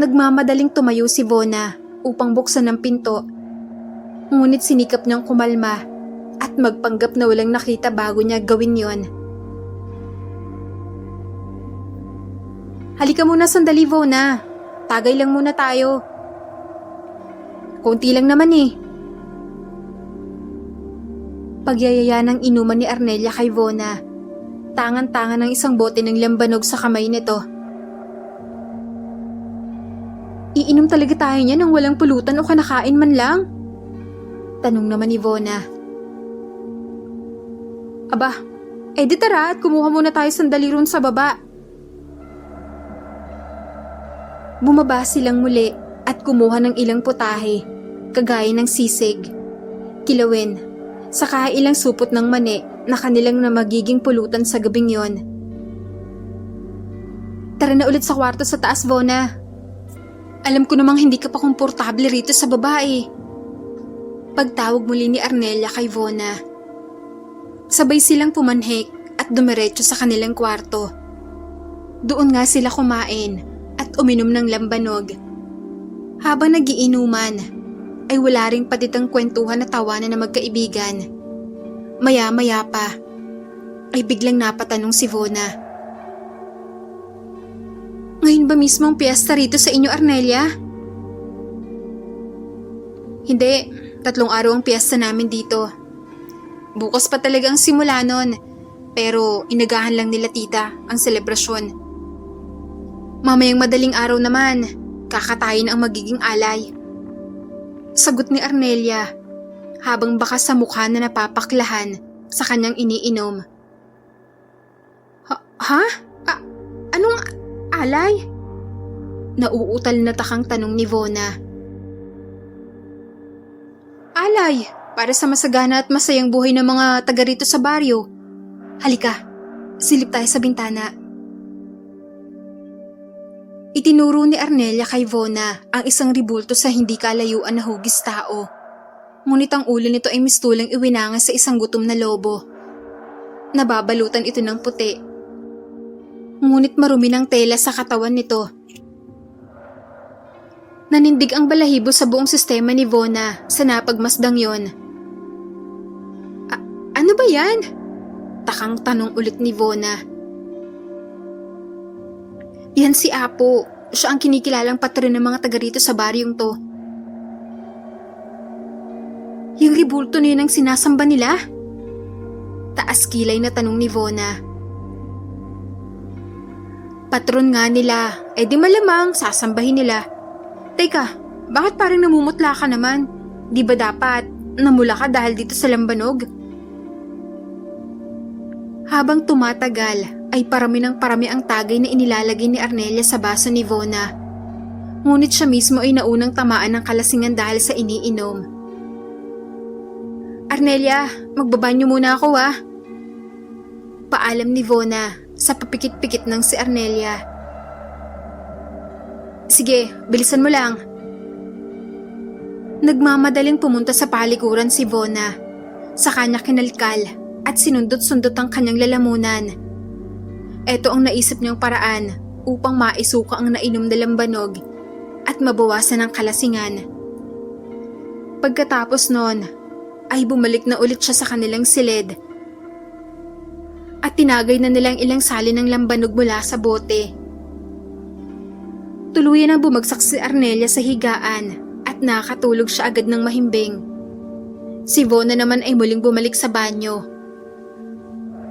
Nagmamadaling tumayo si Vona upang buksan ang pinto, ngunit sinikap niyang kumalma at magpanggap na walang nakita bago niya gawin yon. "Halika muna sandali, Vona. Tagay lang muna tayo. Konti lang naman eh." Pagyayaya ng inuman ni Arnelia kay Vona, tangan-tangan ng isang bote ng lambanog sa kamay nito. "Iinom talaga tayo niya nang walang pulutan o kanakain man lang?" tanong naman ni Vona. "Aba, di tara at kumuha muna tayo sandali ron sa baba." Bumaba silang muli at kumuha ng ilang putahe, kagaya ng sisig, kilawin, saka ilang supot ng mani na kanilang na magiging pulutan sa gabing yon. "Tara na ulit sa kwarto sa taas, Vona. Alam ko namang hindi ka pa komportable rito sa babae." Pagtawag muli ni Arnelia kay Vona. Sabay silang pumanhik at dumiretso sa kanilang kwarto. Doon nga sila kumain at uminom ng lambanog. Habang nagiinuman, ay wala ring patitang kwentuhan at tawanan na magkaibigan. Maya-maya pa, ay biglang napatanong si Vona. "Ngayon ba mismo ang piyesta rito sa inyo, Arnelia?" "Hindi, 3 araw ang piyesta namin dito. Bukas pa talaga ang simula nun, pero inagahan lang nila tita ang selebrasyon. Mamayang madaling araw naman, kakatayin ang magiging alay." Sagot ni Arnelia, habang bakas sa mukha na napapaklahan sa kanyang iniinom. Ha? Anong alay?" Nauutal na takang tanong ni Vona. "Alay, para sa masagana at masayang buhay ng mga taga rito sa baryo. Halika, silip tayo sa bintana." Itinuro ni Arnelia kay Vona ang isang ribulto sa hindi kalayuan na hugis tao. Ngunit ang ulo nito ay mistulang iwinangan sa isang gutom na lobo. Nababalutan ito ng puti. Ngunit marumi ng tela sa katawan nito. Nanindig ang balahibo sa buong sistema ni Vona sa napagmasdang yon. Ano ba yan?" takang tanong ulit ni Vona. "Yan si Apo. Siya ang kinikilalang patron ng mga taga rito sa baryong to." "Yung ribulto na yun ang sinasamba nila?" taas kilay na tanong ni Vona. "Patron nga nila, di malamang sasambahin nila. Teka, bakit parang namumutla ka naman? Di ba dapat namula ka dahil dito sa lambanog?" Habang tumatagal ay parami ng parami ang tagay na inilalagay ni Arnelia sa baso ni Vona. Ngunit siya mismo ay naunang tamaan ng kalasingan dahil sa iniinom. "Arnelia, magbabanyo muna ako ah." Paalam ni Vona sa papikit-pikit ng si Arnelia. "Sige, bilisan mo lang." Nagmamadaling pumunta sa palikuran si Vona. Sa kanya kinalkal at sinundot-sundot ang kanyang lalamunan. Ito ang naisip niyang paraan upang maisuka ang nainom na lambanog at mabawasan ang kalasingan. Pagkatapos noon, ay bumalik na ulit siya sa kanilang silid. at tinagay na nilang ilang sali ng lambanog mula sa bote. Tuluyan ang bumagsak si Arnelia sa higaan at nakatulog siya agad ng mahimbing. Si Vona naman ay muling bumalik sa banyo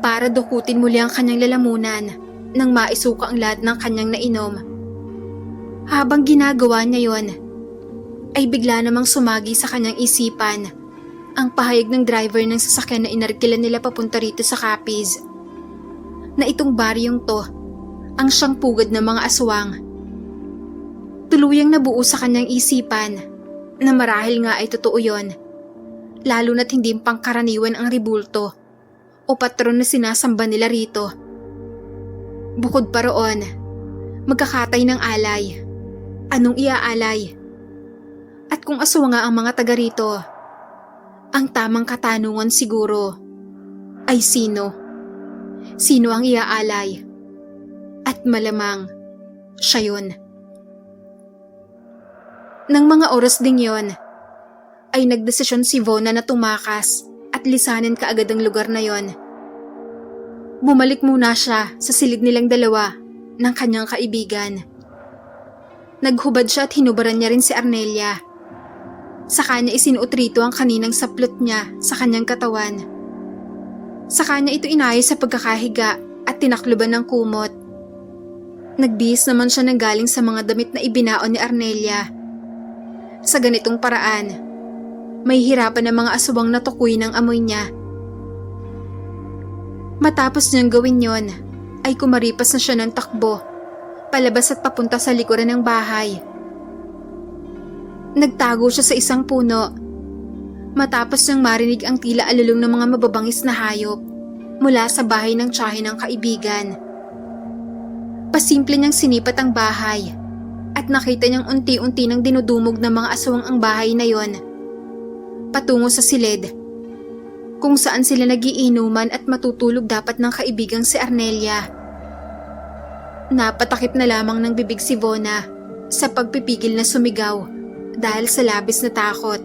para dukutin muli ang kanyang lalamunan nang maisuka ang lahat ng kanyang nainom. Habang ginagawa niya yon, ay bigla namang sumagi sa kanyang isipan ang pahayag ng driver ng sasakyan na inarkilan nila papunta rito sa Capiz, na itong baryong to ang siyang pugad ng mga aswang. Tuluyang nabuo sa kanyang isipan na marahil nga ay totoo yon, lalo na't hindi pangkaraniwan ang ribulto o patron na sinasamba nila rito. Bukod pa roon, magkakatay ng alay. Anong iaalay? At kung aswang nga ang mga taga rito, ang tamang katanungan siguro ay sino? Sino ang iaalay? At malamang siya yun. Nang mga oras ding yon, ay nagdesisyon si Vona na tumakas at lisanin kaagad ang lugar na yon. Bumalik muna siya sa silid nilang dalawa ng kanyang kaibigan. Naghubad siya at hinubaran niya rin si Arnelia. Sa kanya isinuutrito ang kaninang saplot niya sa kanyang katawan. Sa kanya ito inayos sa pagkakahiga at tinakluban ng kumot. Nagbihis naman siya ng galing sa mga damit na ibinaon ni Arnelia. Sa ganitong paraan, may hirapan ng mga aswang na tukuyin ang amoy niya. Matapos niyang gawin yon, ay kumaripas na siya ng takbo, palabas at papunta sa likuran ng bahay. Nagtago siya sa isang puno. Matapos niyang marinig ang tila alulong ng mga mababangis na hayop mula sa bahay ng tiyahin ng kaibigan. Pasimple niyang sinipat ang bahay at nakita niyang unti-unti nang dinudumog ng mga aswang ang bahay na yon, patungo sa silid, kung saan sila nagiinuman at matutulog dapat ng kaibigang si Arnelia. Napatakip na lamang ng bibig si Vona sa pagpipigil na sumigaw dahil sa labis na takot.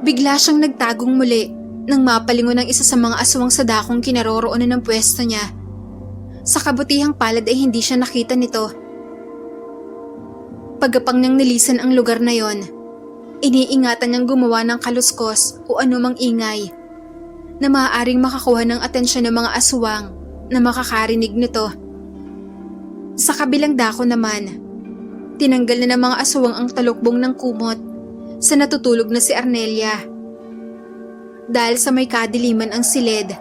Bigla siyang nagtagong muli nang mapalingon ng isa sa mga aswang sa dakong kinaroroonan ng pwesto niya. Sa kabutihang palad ay hindi siya nakita nito. Pagkapang niyang nilisan ang lugar na yon, iniingatan niyang gumawa ng kaluskos o anumang ingay na maaaring makakuha ng atensyon ng mga aswang na makakarinig nito. Sa kabilang dako naman, tinanggal na ng mga aswang ang talukbong ng kumot sa natutulog na si Arnelia. Dahil sa may kadiliman ang silid,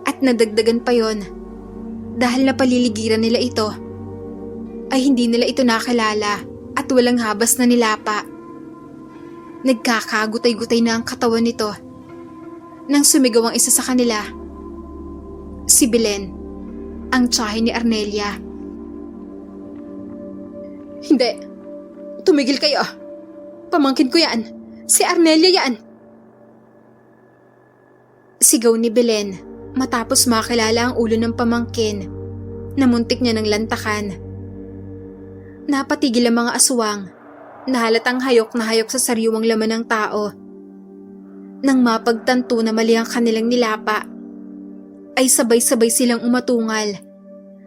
at nadagdagan pa yon dahil napaliligiran nila ito, ay hindi nila ito nakilala at walang habas na nilapa. Nagkakagutay-gutay na ang katawan nito nang sumigaw ang isa sa kanila. Si Belen, ang tiyahin ni Arnelia. Hindi. Tumigil kayo. Pamangkin ko yan. Si Arnelia yan. Sigaw ni Belen matapos makilala ang ulo ng pamangkin na muntik niya ng lantakan. Napatigil ang mga aswang na halatang hayok na hayok sa sariwang laman ng tao. Nang mapagtanto na mali ang kanilang nilapa, ay sabay-sabay silang umatungal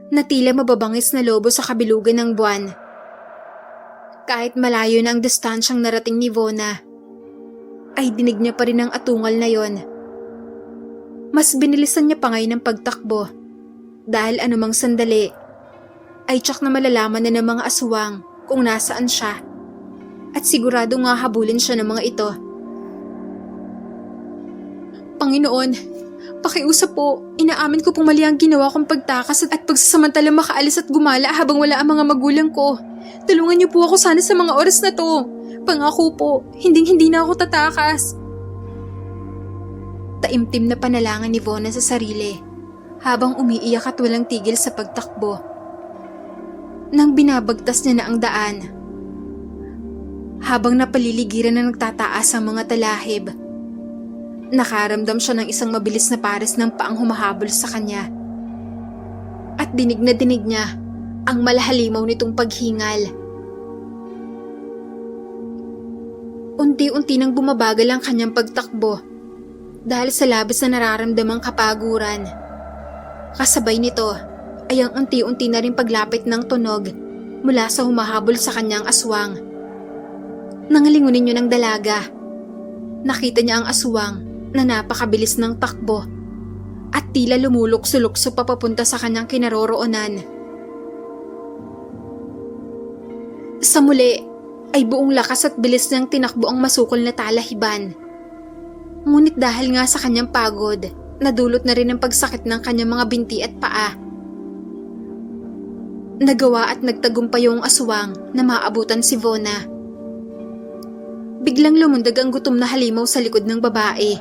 na tila mababangis na lobo sa kabilugan ng buwan. Kahit malayo na ang distansyang narating ni Vona, ay dinig niya pa rin ang atungal na yon. Mas binilisan niya pa ngayon ang pagtakbo dahil anumang sandali ay tsak na malalaman na ng mga aswang kung nasaan siya at sigurado nga habulin siya ng mga ito. Panginoon, pakiusap po, inaamin ko pong mali ang ginawa kong pagtakas at pagsasamantala makaalis at gumala habang wala ang mga magulang ko. Tulungan niyo po ako sana sa mga oras na to. Pangako po, hinding-hindi na ako tatakas. Taimtim na panalangin ni Vona sa sarili habang umiiyak at walang tigil sa pagtakbo. Nang binabagtas niya na ang daan, habang napaliligiran na nagtataas ang mga talahib, nakaramdam siya ng isang mabilis na pares ng paang humahabol sa kanya. At dinig na dinig niya ang malahalimaw nitong paghingal. Unti-unti nang bumabagal ang kanyang pagtakbo dahil sa labis na nararamdamang kapaguran. Kasabay nito ay ang unti-unti na rin paglapit ng tunog mula sa humahabol sa kanyang aswang. Nangalingunin niyo ng dalaga. Nakita niya ang aswang na napakabilis ng takbo at tila lumulukso-lukso papapunta sa kanyang kinaroroonan. Sa muli ay buong lakas at bilis niyang tinakbo ang masukol na talahiban. Ngunit dahil nga sa kanyang pagod, nadulot na rin ang pagsakit ng kanyang mga binti at paa. Nagawa at nagtagumpay yung aswang na maabutan si Vona. Biglang lumundag ang gutom na halimaw sa likod ng babae.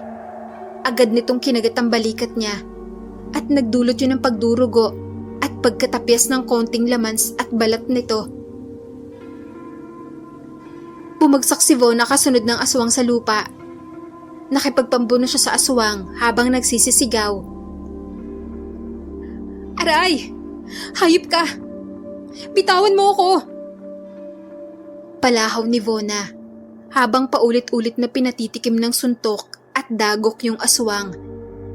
Agad nitong kinagat ang balikat niya at nagdulot yun ng pagdurugo at pagkatapyas ng konting lamans at balat nito. Bumagsak si Vona kasunod ng aswang sa lupa. Nakipagpambuno siya sa aswang habang nagsisisigaw. Aray! Hayop ka! Bitawan mo ako! Palahaw ni Vona habang paulit-ulit na pinatitikim ng suntok at dagok yung aswang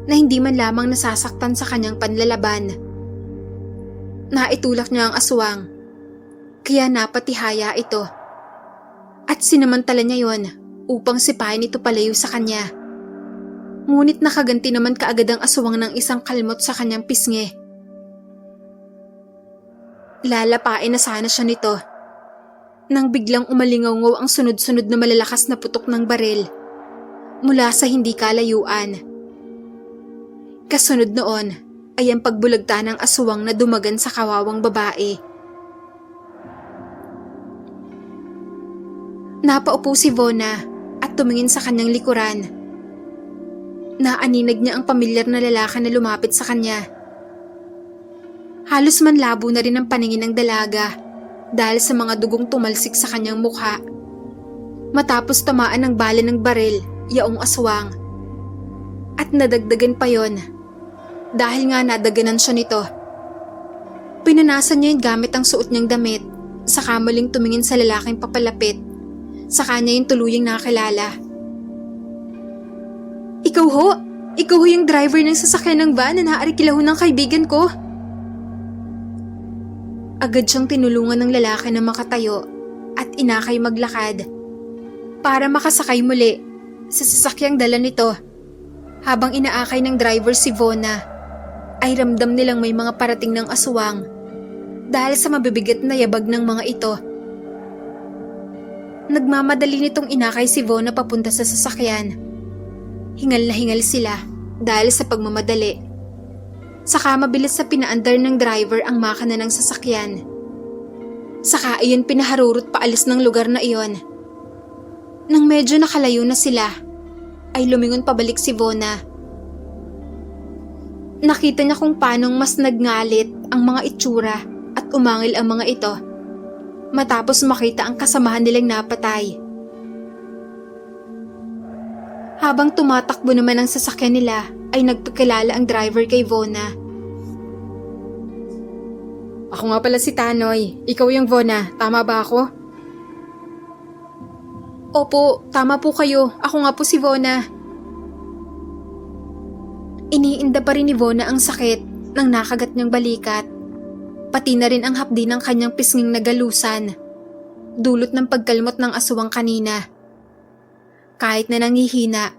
na hindi man lamang nasasaktan sa kanyang panlalaban. Naitulak niya ang aswang kaya napatihaya ito at sinamantala niya yon upang sipahin ito palayo sa kanya. Ngunit nakaganti naman kaagad ang aswang ng isang kalmot sa kanyang pisngi. Lalapain na sana siya nito nang biglang umalingaw ang sunod-sunod na malalakas na putok ng baril mula sa hindi kalayuan. Kasunod noon ay ang pagbulagta ng aswang na dumagan sa kawawang babae. Napaupo si Vona at tumingin sa kanyang likuran. Naaninag niya ang pamilyar na lalaki na lumapit sa kanya. Halos manlabo na rin ang paningin ng dalaga dahil sa mga dugong tumalsik sa kanyang mukha. Matapos tamaan ng bala ng baril, yaong aswang. At nadagdagan pa yon dahil nga nadaganan siya nito. Pinanasan niya yung gamit ang suot niyang damit, saka muling tumingin sa lalaking papalapit. Saka niya yung tuluyang nakakilala. Ikaw ho? Ikaw ho yung driver ng sasakyan ng van na naarikilaho ng kaibigan ko? Agad siyang tinulungan ng lalaki na makatayo at inakay maglakad para makasakay muli sa sasakyang dala nito. Habang inaakay ng driver si Vona, ay ramdam nilang may mga parating ng aswang dahil sa mabibigat na yabag ng mga ito. Nagmamadali nitong inakay si Vona papunta sa sasakyan. Hingal na hingal sila dahil sa pagmamadali. Saka mabilis sa pinaandar ng driver ang makina ng sasakyan. Saka iyon pinaharurot paalis ng lugar na iyon. Nang medyo nakalayo na sila, ay lumingon pabalik si Vona. Nakita niya kung paanong mas nagngalit ang mga itsura at umangil ang mga ito matapos makita ang kasamahan nilang napatay. Habang tumatakbo naman ang sasakyan nila, ay nagpakilala ang driver kay Vona. Ako nga pala si Tanoy. Ikaw yung Vona. Tama ba ako? Opo, tama po kayo. Ako nga po si Vona. Iniinda pa rin ni Vona ang sakit ng nakagat niyang balikat. Pati na rin ang hapdi ng kanyang pisnging nagalusan. Dulot ng pagkalmot ng aswang kanina. Kahit na nanghihina,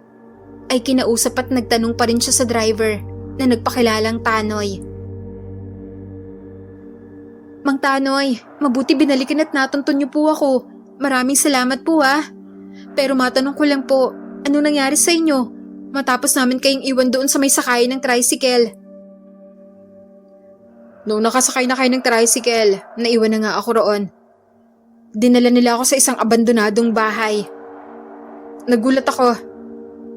ay kinausap at nagtanong pa rin siya sa driver na nagpakilalang Tanoy. Mang Tanoy, mabuti binalikan at natuntun niyo po ako. Maraming salamat po ha. Pero matanong ko lang po, ano nangyari sa inyo? Matapos namin kayong iwan doon sa may sakay ng tricycle. Noong nakasakay na kayo ng tricycle, naiwan na nga ako roon. Dinala nila ako sa isang abandonadong bahay. Nagulat ako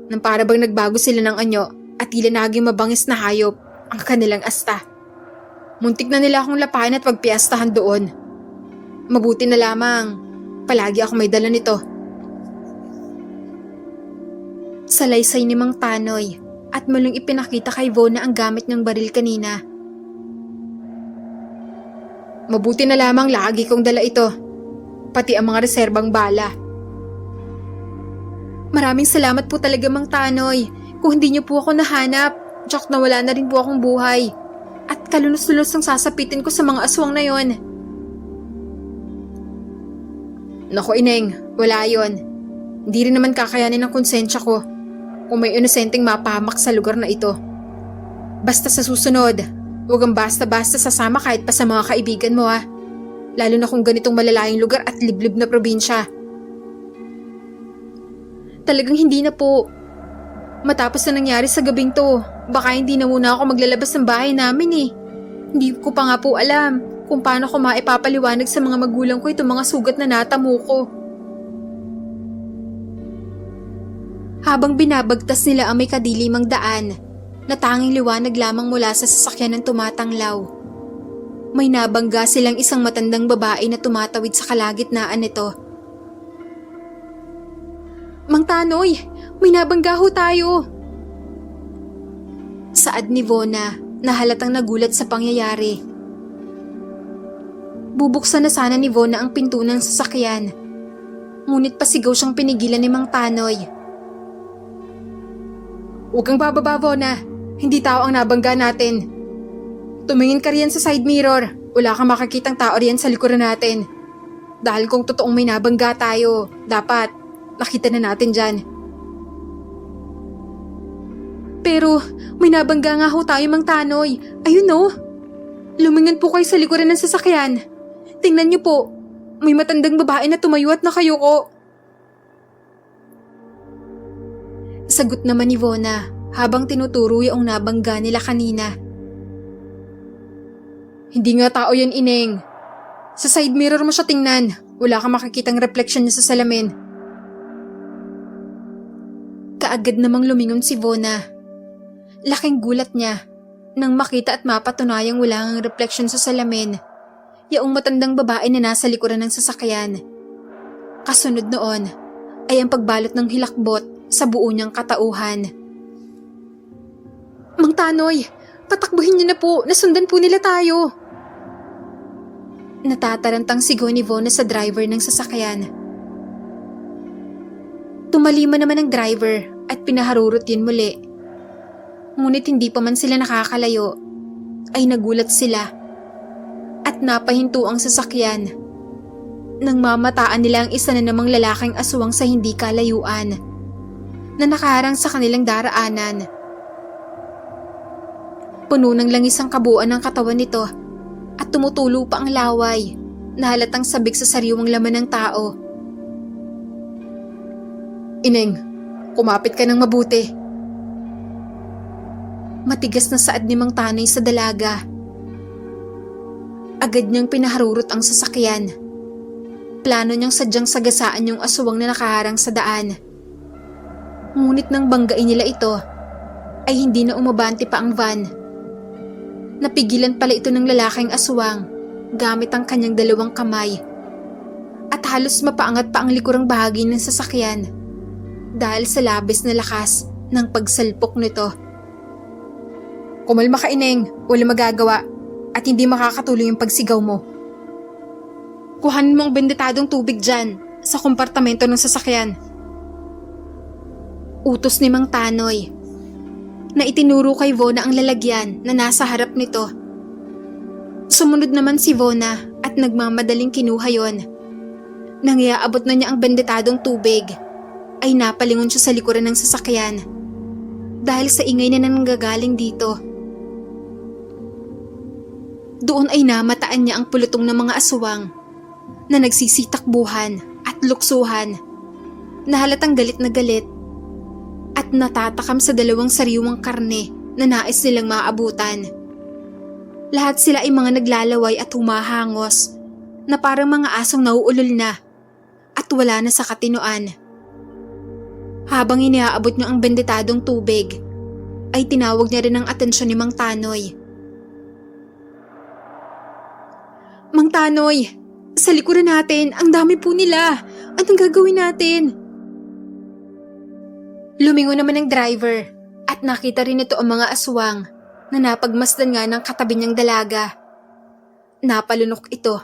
nang para bang nagbago sila ng anyo at tila naging mabangis na hayop ang kanilang asta. Muntik na nila akong lapain at pagpiyastahan doon. Mabuti na lamang, palagi ako may dala nito. Salaysay ni Mang Tanoy at muling ipinakita kay Vona ang gamit niyang baril kanina. Mabuti na lamang lagi kong dala ito, pati ang mga reserbang bala. Maraming salamat po talaga Mang Tanoy, Kung hindi niyo po ako nahanap, tsak na wala na rin po akong buhay. At kalunos-lunos ang sasapitin ko sa mga aswang na yon. Naku Ineng, wala yon. Hindi rin naman kakayanin ng konsensya ko kung may inosenteng mapahamak sa lugar na ito. Basta sa susunod, huwag ang basta-basta sasama kahit pa sa mga kaibigan mo ha. Lalo na kung ganitong malalayong lugar at liblib na probinsya. Talagang hindi na po. Matapos na nangyari sa gabing to, baka hindi na muna ako maglalabas ng bahay namin eh. Hindi ko pa nga po alam kung paano ko maipapaliwanag sa mga magulang ko itong mga sugat na natamo ko. Habang binabagtas nila ang may kadilimang daan, na tanging liwanag lamang mula sa sasakyan ng tumatanglaw. May nabangga silang isang matandang babae na tumatawid sa kalagitnaan nito. Mang Tanoy, may nabangga ho tayo! Saad ni Vona na halatang nagulat sa pangyayari. Bubuksan na sana ni Vona ang pinto ng sasakyan. Ngunit pasigaw siyang pinigilan ni Mang Tanoy. Huwag kang bababa, Vona. Hindi tao ang nabangga natin. Tumingin ka riyan sa side mirror. Wala kang makakitang tao riyan sa likuran natin. Dahil kung totoong may nabangga tayo, dapat nakita na natin dyan. Pero may nabangga nga ho tayo, Mang Tanoy. Ayun no. Lumingon po kayo sa likuran ng sasakyan. Tingnan niyo po. May matandang babae na tumayo at nakayuko. Sagot naman ni Vona habang tinuturo yung nabangga nila kanina. Hindi nga tao yan, Ineng. Sa side mirror mo siya tingnan. Wala kang makikitang reflection niya sa salamin. Kaagad namang lumingon si Vona. Laking gulat niya nang makita at mapatunayang wala ngang reflection sa salamin. Yaong matandang babae na nasa likuran ng sasakyan. Kasunod noon ay ang pagbalot ng hilakbot sa buo niyang katauhan. Mang Tanoy, patakbuhin niyo na po, nasundan po nila tayo. Natatarantang sigaw ni Vona sa driver ng sasakyan. Tumalima naman ang driver at pinaharurot yun muli. Ngunit hindi pa man sila nakakalayo, ay nagulat sila at napahinto ang sasakyan. Nang mamataan nila ang isa na namang lalaking aswang sa hindi kalayuan na nakaharang sa kanilang daraanan. Puno ng langis ang kabuuan ng katawan nito at tumutulo pa ang laway na halatang sabik sa sariwang laman ng tao. Ineng, kumapit ka ng mabuti. Matigas na saad ni Mang Tanoy sa dalaga. Agad niyang pinaharurot ang sasakyan. Plano niyang sadyang sagasaan yung aswang na nakaharang sa daan. Ngunit nang banggain nila ito, ay hindi na umabante pa ang van. Napigilan pala ito ng lalaking aswang gamit ang kanyang dalawang kamay. At halos mapaangat pa ang likurang bahagi ng sasakyan dahil sa labis na lakas ng pagsalpok nito. Kumalma ka, Ineng, wala magagawa at hindi makakatuloy yung pagsigaw mo. Kuhanin mo ang bendetadong tubig dyan sa kompartamento ng sasakyan. Utos ni Mang Tanoy na itinuro kay Vona ang lalagyan na nasa harap nito. Sumunod naman si Vona at nagmamadaling kinuha yon. Nang iaabot na niya ang bendetadong tubig, ay napalingon siya sa likuran ng sasakyan dahil sa ingay na nanggagaling dito. Doon ay namataan niya ang pulutong ng mga aswang na nagsisitakbuhan at luksuhan na halatang galit na galit at natatakam sa dalawang sariwang karne na nais nilang maabutan. Lahat sila ay mga naglalaway at humahangos na parang mga asong nauulol na at wala na sa katinoan. Habang iniaabot niya ang bendetadong tubig, ay tinawag niya rin ang atensyon ni Mang Tanoy. Mang Tanoy, sa likuran natin, ang dami po nila. Anong gagawin natin? Lumingon naman ang driver at nakita rin ito ang mga aswang na napagmasdan nga ng katabi niyang dalaga. Napalunok ito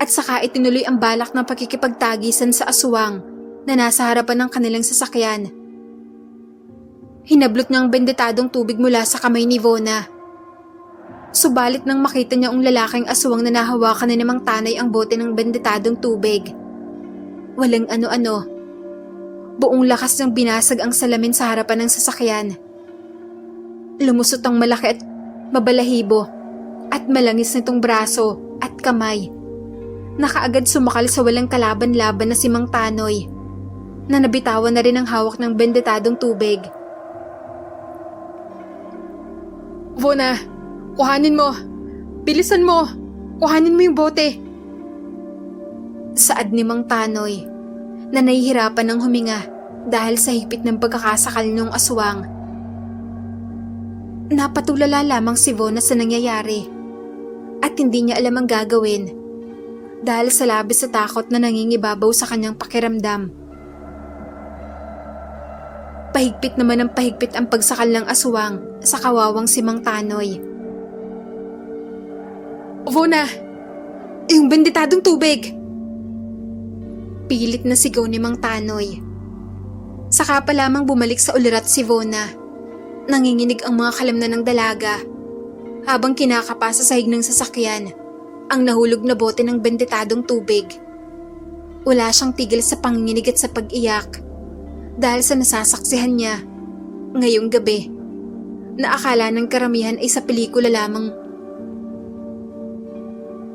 at saka itinuloy ang balak ng pakikipagtagisan sa aswang na nasa harapan ng kanilang sasakyan. Hinablot niya ang bendetadong tubig mula sa kamay ni Vona. Subalit nang makita niya ang lalaking aswang na nahawakan na ni Mang Tanay ang bote ng bendetadong tubig, walang ano-ano, buong lakas ng binasag ang salamin sa harapan ng sasakyan. Lumusot ang malaki at mabalahibo at malangis nitong braso at kamay na kaagad sumakal sa walang kalaban-laban na si Mang Tanoy na nabitawan na rin ang hawak ng bendetadong tubig. Vona, kuhanin mo! Bilisan mo! Kuhanin mo yung bote! Saad ni Mang Tanoy na nahihirapan ng huminga dahil sa hipit ng pagkakasakal ng aswang. Napatulala lamang si Vona sa nangyayari at hindi niya alam ang gagawin dahil sa labis sa takot na nangingibabaw sa kanyang pakiramdam. Pahigpit naman ang pahigpit ang pagsakal ng aswang sa kawawang si Mang Tanoy. Vona! Yung bendetadong tubig! Pilit na sigaw ni Mang Tanoy. Saka pa lamang bumalik sa ulirat si Vona. Nanginginig ang mga kalamnan ng dalaga habang kinakapa sa sahig ng sasakyan ang nahulog na bote ng bendetadong tubig. Wala siyang tigil sa panginginig at sa pag-iyak dahil sa nasasaksihan niya ngayong gabi na akala ng karamihan ay sa pelikula lamang.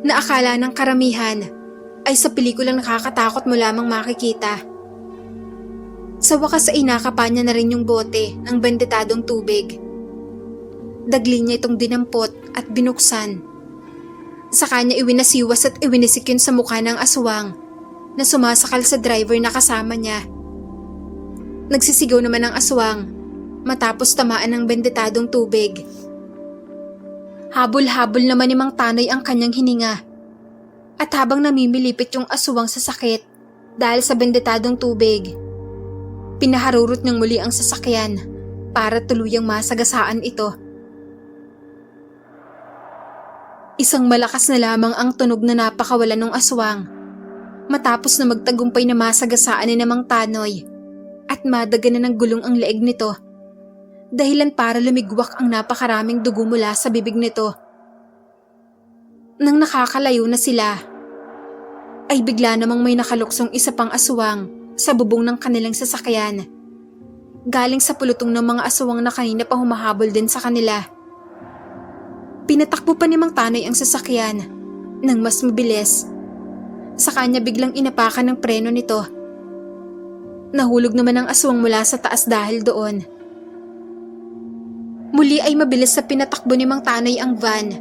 Na akala ng karamihan ay sa pelikulang nakakatakot mo lamang makikita. Sa wakas ay nakapa niya na rin yung bote ng bendetadong tubig. Dagli niya itong dinampot at binuksan. Sa kanya iwinasiwas at iwinisik yun sa mukha ng aswang na sumasakal sa driver na kasama niya. Nagsisigaw naman ang aswang matapos tamaan ng bendetadong tubig. Habol-habol naman ni Mang Tanay ang kanyang hininga. At habang namimilipit yung aswang sa sakit dahil sa bendetadong tubig, pinaharurot niyang muli ang sasakyan para tuluyang masagasaan ito. Isang malakas na lamang ang tunog na napakawalan ng aswang matapos na magtagumpay na masagasaan ni Mang Tanoy at madaganan ng gulong ang leeg nito, dahilan para lumigwak ang napakaraming dugo mula sa bibig nito. Nang nakakalayo na sila, ay bigla namang may nakaluksong isa pang aswang sa bubong ng kanilang sasakyan. Galing sa pulutong ng mga aswang na kanina pa humahabol din sa kanila. Pinatakbo pa ni Mang Tanay ang sasakyan nang mas mabilis. Sa kanya biglang inapakan ng preno nito. Nahulog naman ang aswang mula sa taas dahil doon. Muli ay mabilis sa pinatakbo ni Mang Tanay ang van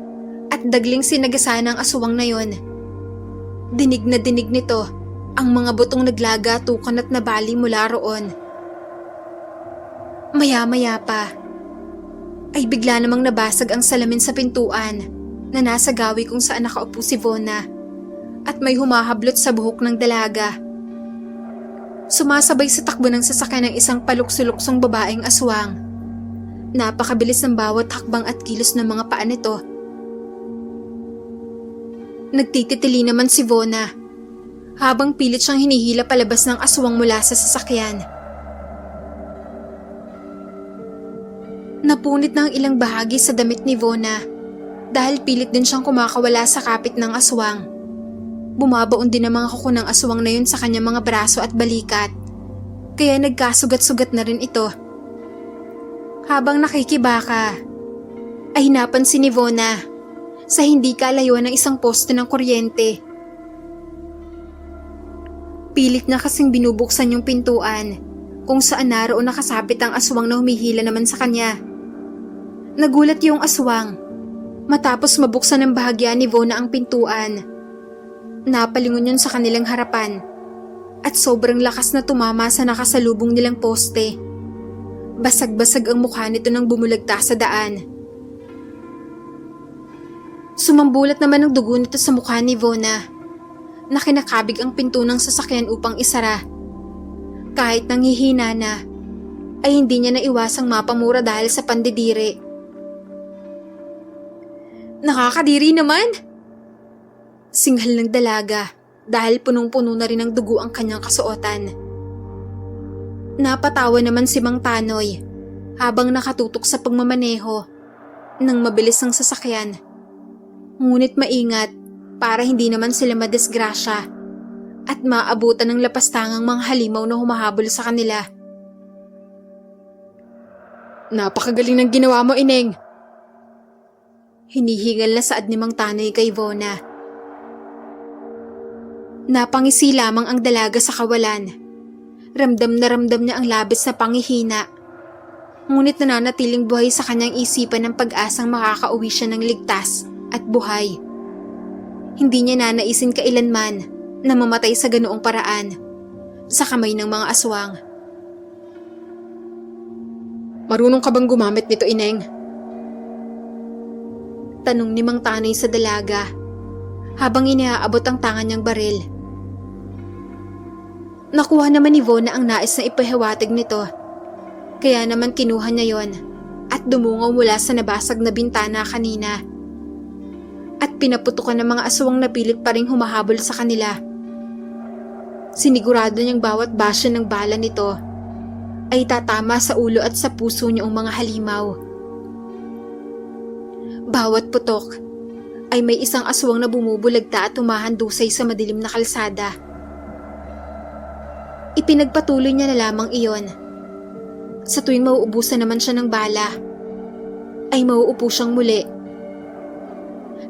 at dagling sinagasaan ang aswang na yon. Dinig na dinig nito ang mga butong naglagatukan at nabali mula roon. Maya-maya pa ay bigla namang nabasag ang salamin sa pintuan na nasa gawi kung saan nakaupo si Vona at may humahablot sa buhok ng dalaga. Sumasabay sa takbo ng sasakyan ng isang paluksuluksong babaeng aswang. Napakabilis ng bawat hakbang at kilos ng mga paa nito. Nagtititili naman si Vona habang pilit siyang hinihila palabas ng aswang mula sa sasakyan. Napunit na ang ilang bahagi sa damit ni Vona dahil pilit din siyang kumakawala sa kapit ng aswang. Bumabaon din ang mga kuko ng aswang na yun sa kanyang mga braso at balikat, kaya nagkasugat-sugat na rin ito. Habang nakikibaka, ay napansin ni Vona sa hindi kalayuan ng isang poste ng kuryente. Pilit na kasing binubuksan yung pintuan kung saan naroon nakasabit ang aswang na humihila naman sa kanya. Nagulat yung aswang matapos mabuksan ng bahagya ni Vona ang pintuan. Napalingon yun sa kanilang harapan at sobrang lakas na tumama sa nakasalubong nilang poste. Basag-basag ang mukha nito nang bumulagta sa daan. Sumambulat naman ang dugo nito sa mukha ni Vona na kinakabig ang pinto ng sasakyan upang isara. Kahit nanghihina na, ay hindi niya naiwasang mapamura dahil sa pandidiri. Nakakadiri naman! Singhal ng dalaga dahil punong-puno na rin ng dugo ang kanyang kasuotan. Napatawa naman si Mang Tanoy habang nakatutok sa pagmamaneho ng mabilis ang sasakyan. Ngunit maingat para hindi naman sila madisgrasya at maabutan ng lapastangang mga halimaw na humahabol sa kanila. Napakagaling ng ginawa mo, Ineng. Hinihingal na saad ni Mang Tanoy kay Vona. Napangisi lamang ang dalaga sa kawalan. Ramdam na ramdam niya ang labis na pangihina. Ngunit nananatiling buhay sa kanyang isipan ng pag-asang makakauwi siya ng ligtas at buhay. Hindi niya nanaisin kailanman na mamatay sa ganoong paraan sa kamay ng mga aswang. Marunong ka bang gumamit nito, Ineng? Tanong ni Mang Tanoy sa dalaga habang iniaabot ang tangan niyang baril. Nakuha naman ni Vona ang nais na ipahiwatig nito, kaya naman kinuha niya yon at dumungaw mula sa nabasag na bintana kanina. At pinaputukan ng mga aswang na pilit pa ring humahabol sa kanila. Sinigurado niyang bawat basyo ng bala nito ay tatama sa ulo at sa puso niyong mga halimaw. Bawat putok ay may isang aswang na bumubulagta at humahandusay sa madilim na kalsada. Ipinagpatuloy niya na lamang iyon. Sa tuwing mauubusan naman siya ng bala, ay mauupo siyang muli.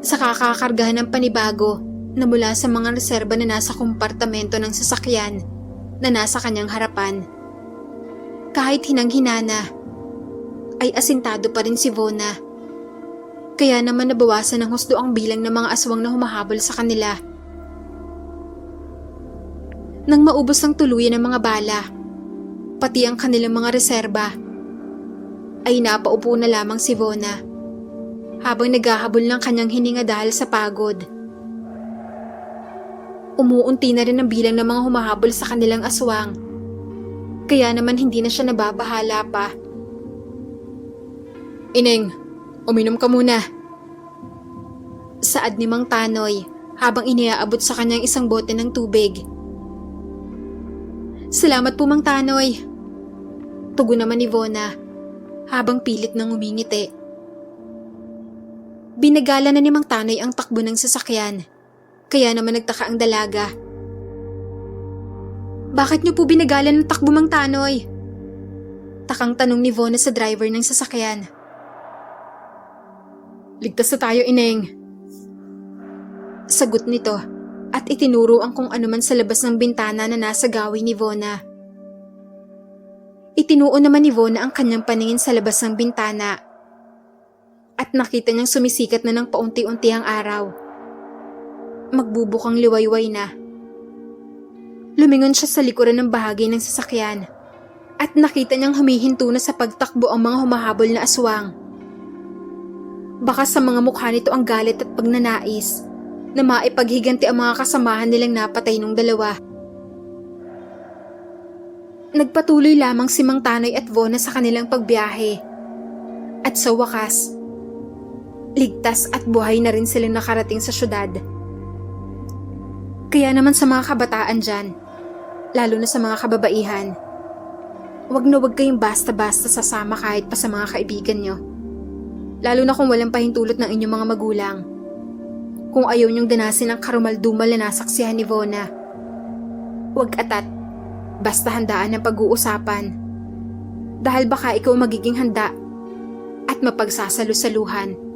Sa kakakargahan ng panibago na mula sa mga reserba na nasa kompartamento ng sasakyan na nasa kanyang harapan. Kahit hinang-hinana, ay asintado pa rin si Vona. Kaya naman nabawasan ng husdo ang bilang ng mga aswang na humahabol sa kanila. Nang maubos ang tuluyan ng mga bala, pati ang kanilang mga reserba, ay napaupo na lamang si Vona habang naghahabol ng kanyang hininga dahil sa pagod. Umuunti na rin ang bilang ng mga humahabol sa kanilang aswang, kaya naman hindi na siya nababahala pa. Ineng, uminom ka muna. Saad ni Mang Tanoy habang iniaabot sa kanyang isang bote ng tubig. Salamat po, Mang Tanoy. Tugon naman ni Vona habang pilit nang umingiti. Binagala na ni Mang Tanoy ang takbo ng sasakyan, kaya naman nagtaka ang dalaga. Bakit niyo po binagalan ng takbo, Mang Tanoy? Takang tanong ni Vona sa driver ng sasakyan. Ligtas na tayo, Ineng. Sagot nito at itinuro ang kung ano man sa labas ng bintana na nasa gawi ni Vona. Itinuon naman ni Vona ang kanyang paningin sa labas ng bintana at nakita niyang sumisikat na ng paunti-unti ang araw. Magbubukang liwayway na. Lumingon siya sa likuran ng bahagi ng sasakyan at nakita niyang humihinto na sa pagtakbo ang mga humahabol na aswang. Baka sa mga mukha nito ang galit at pagnanais na maipaghiganti ang mga kasamahan nilang napatay nung dalawa. Nagpatuloy lamang si Mang Tanoy at Vona sa kanilang pagbiyahe. At sa wakas, ligtas at buhay na rin silang nakarating sa syudad. Kaya naman sa mga kabataan dyan, lalo na sa mga kababaihan, wag na wag kayong basta-basta sasama kahit pa sa mga kaibigan nyo. Lalo na kung walang pahintulot ng inyong mga magulang. Kung ayaw niyong danasin ang karumaldumal na nasaksihan ni Vona, wag atat, basta handaan ang pag-uusapan. Dahil baka ikaw magiging handa at mapagsasalu-saluhan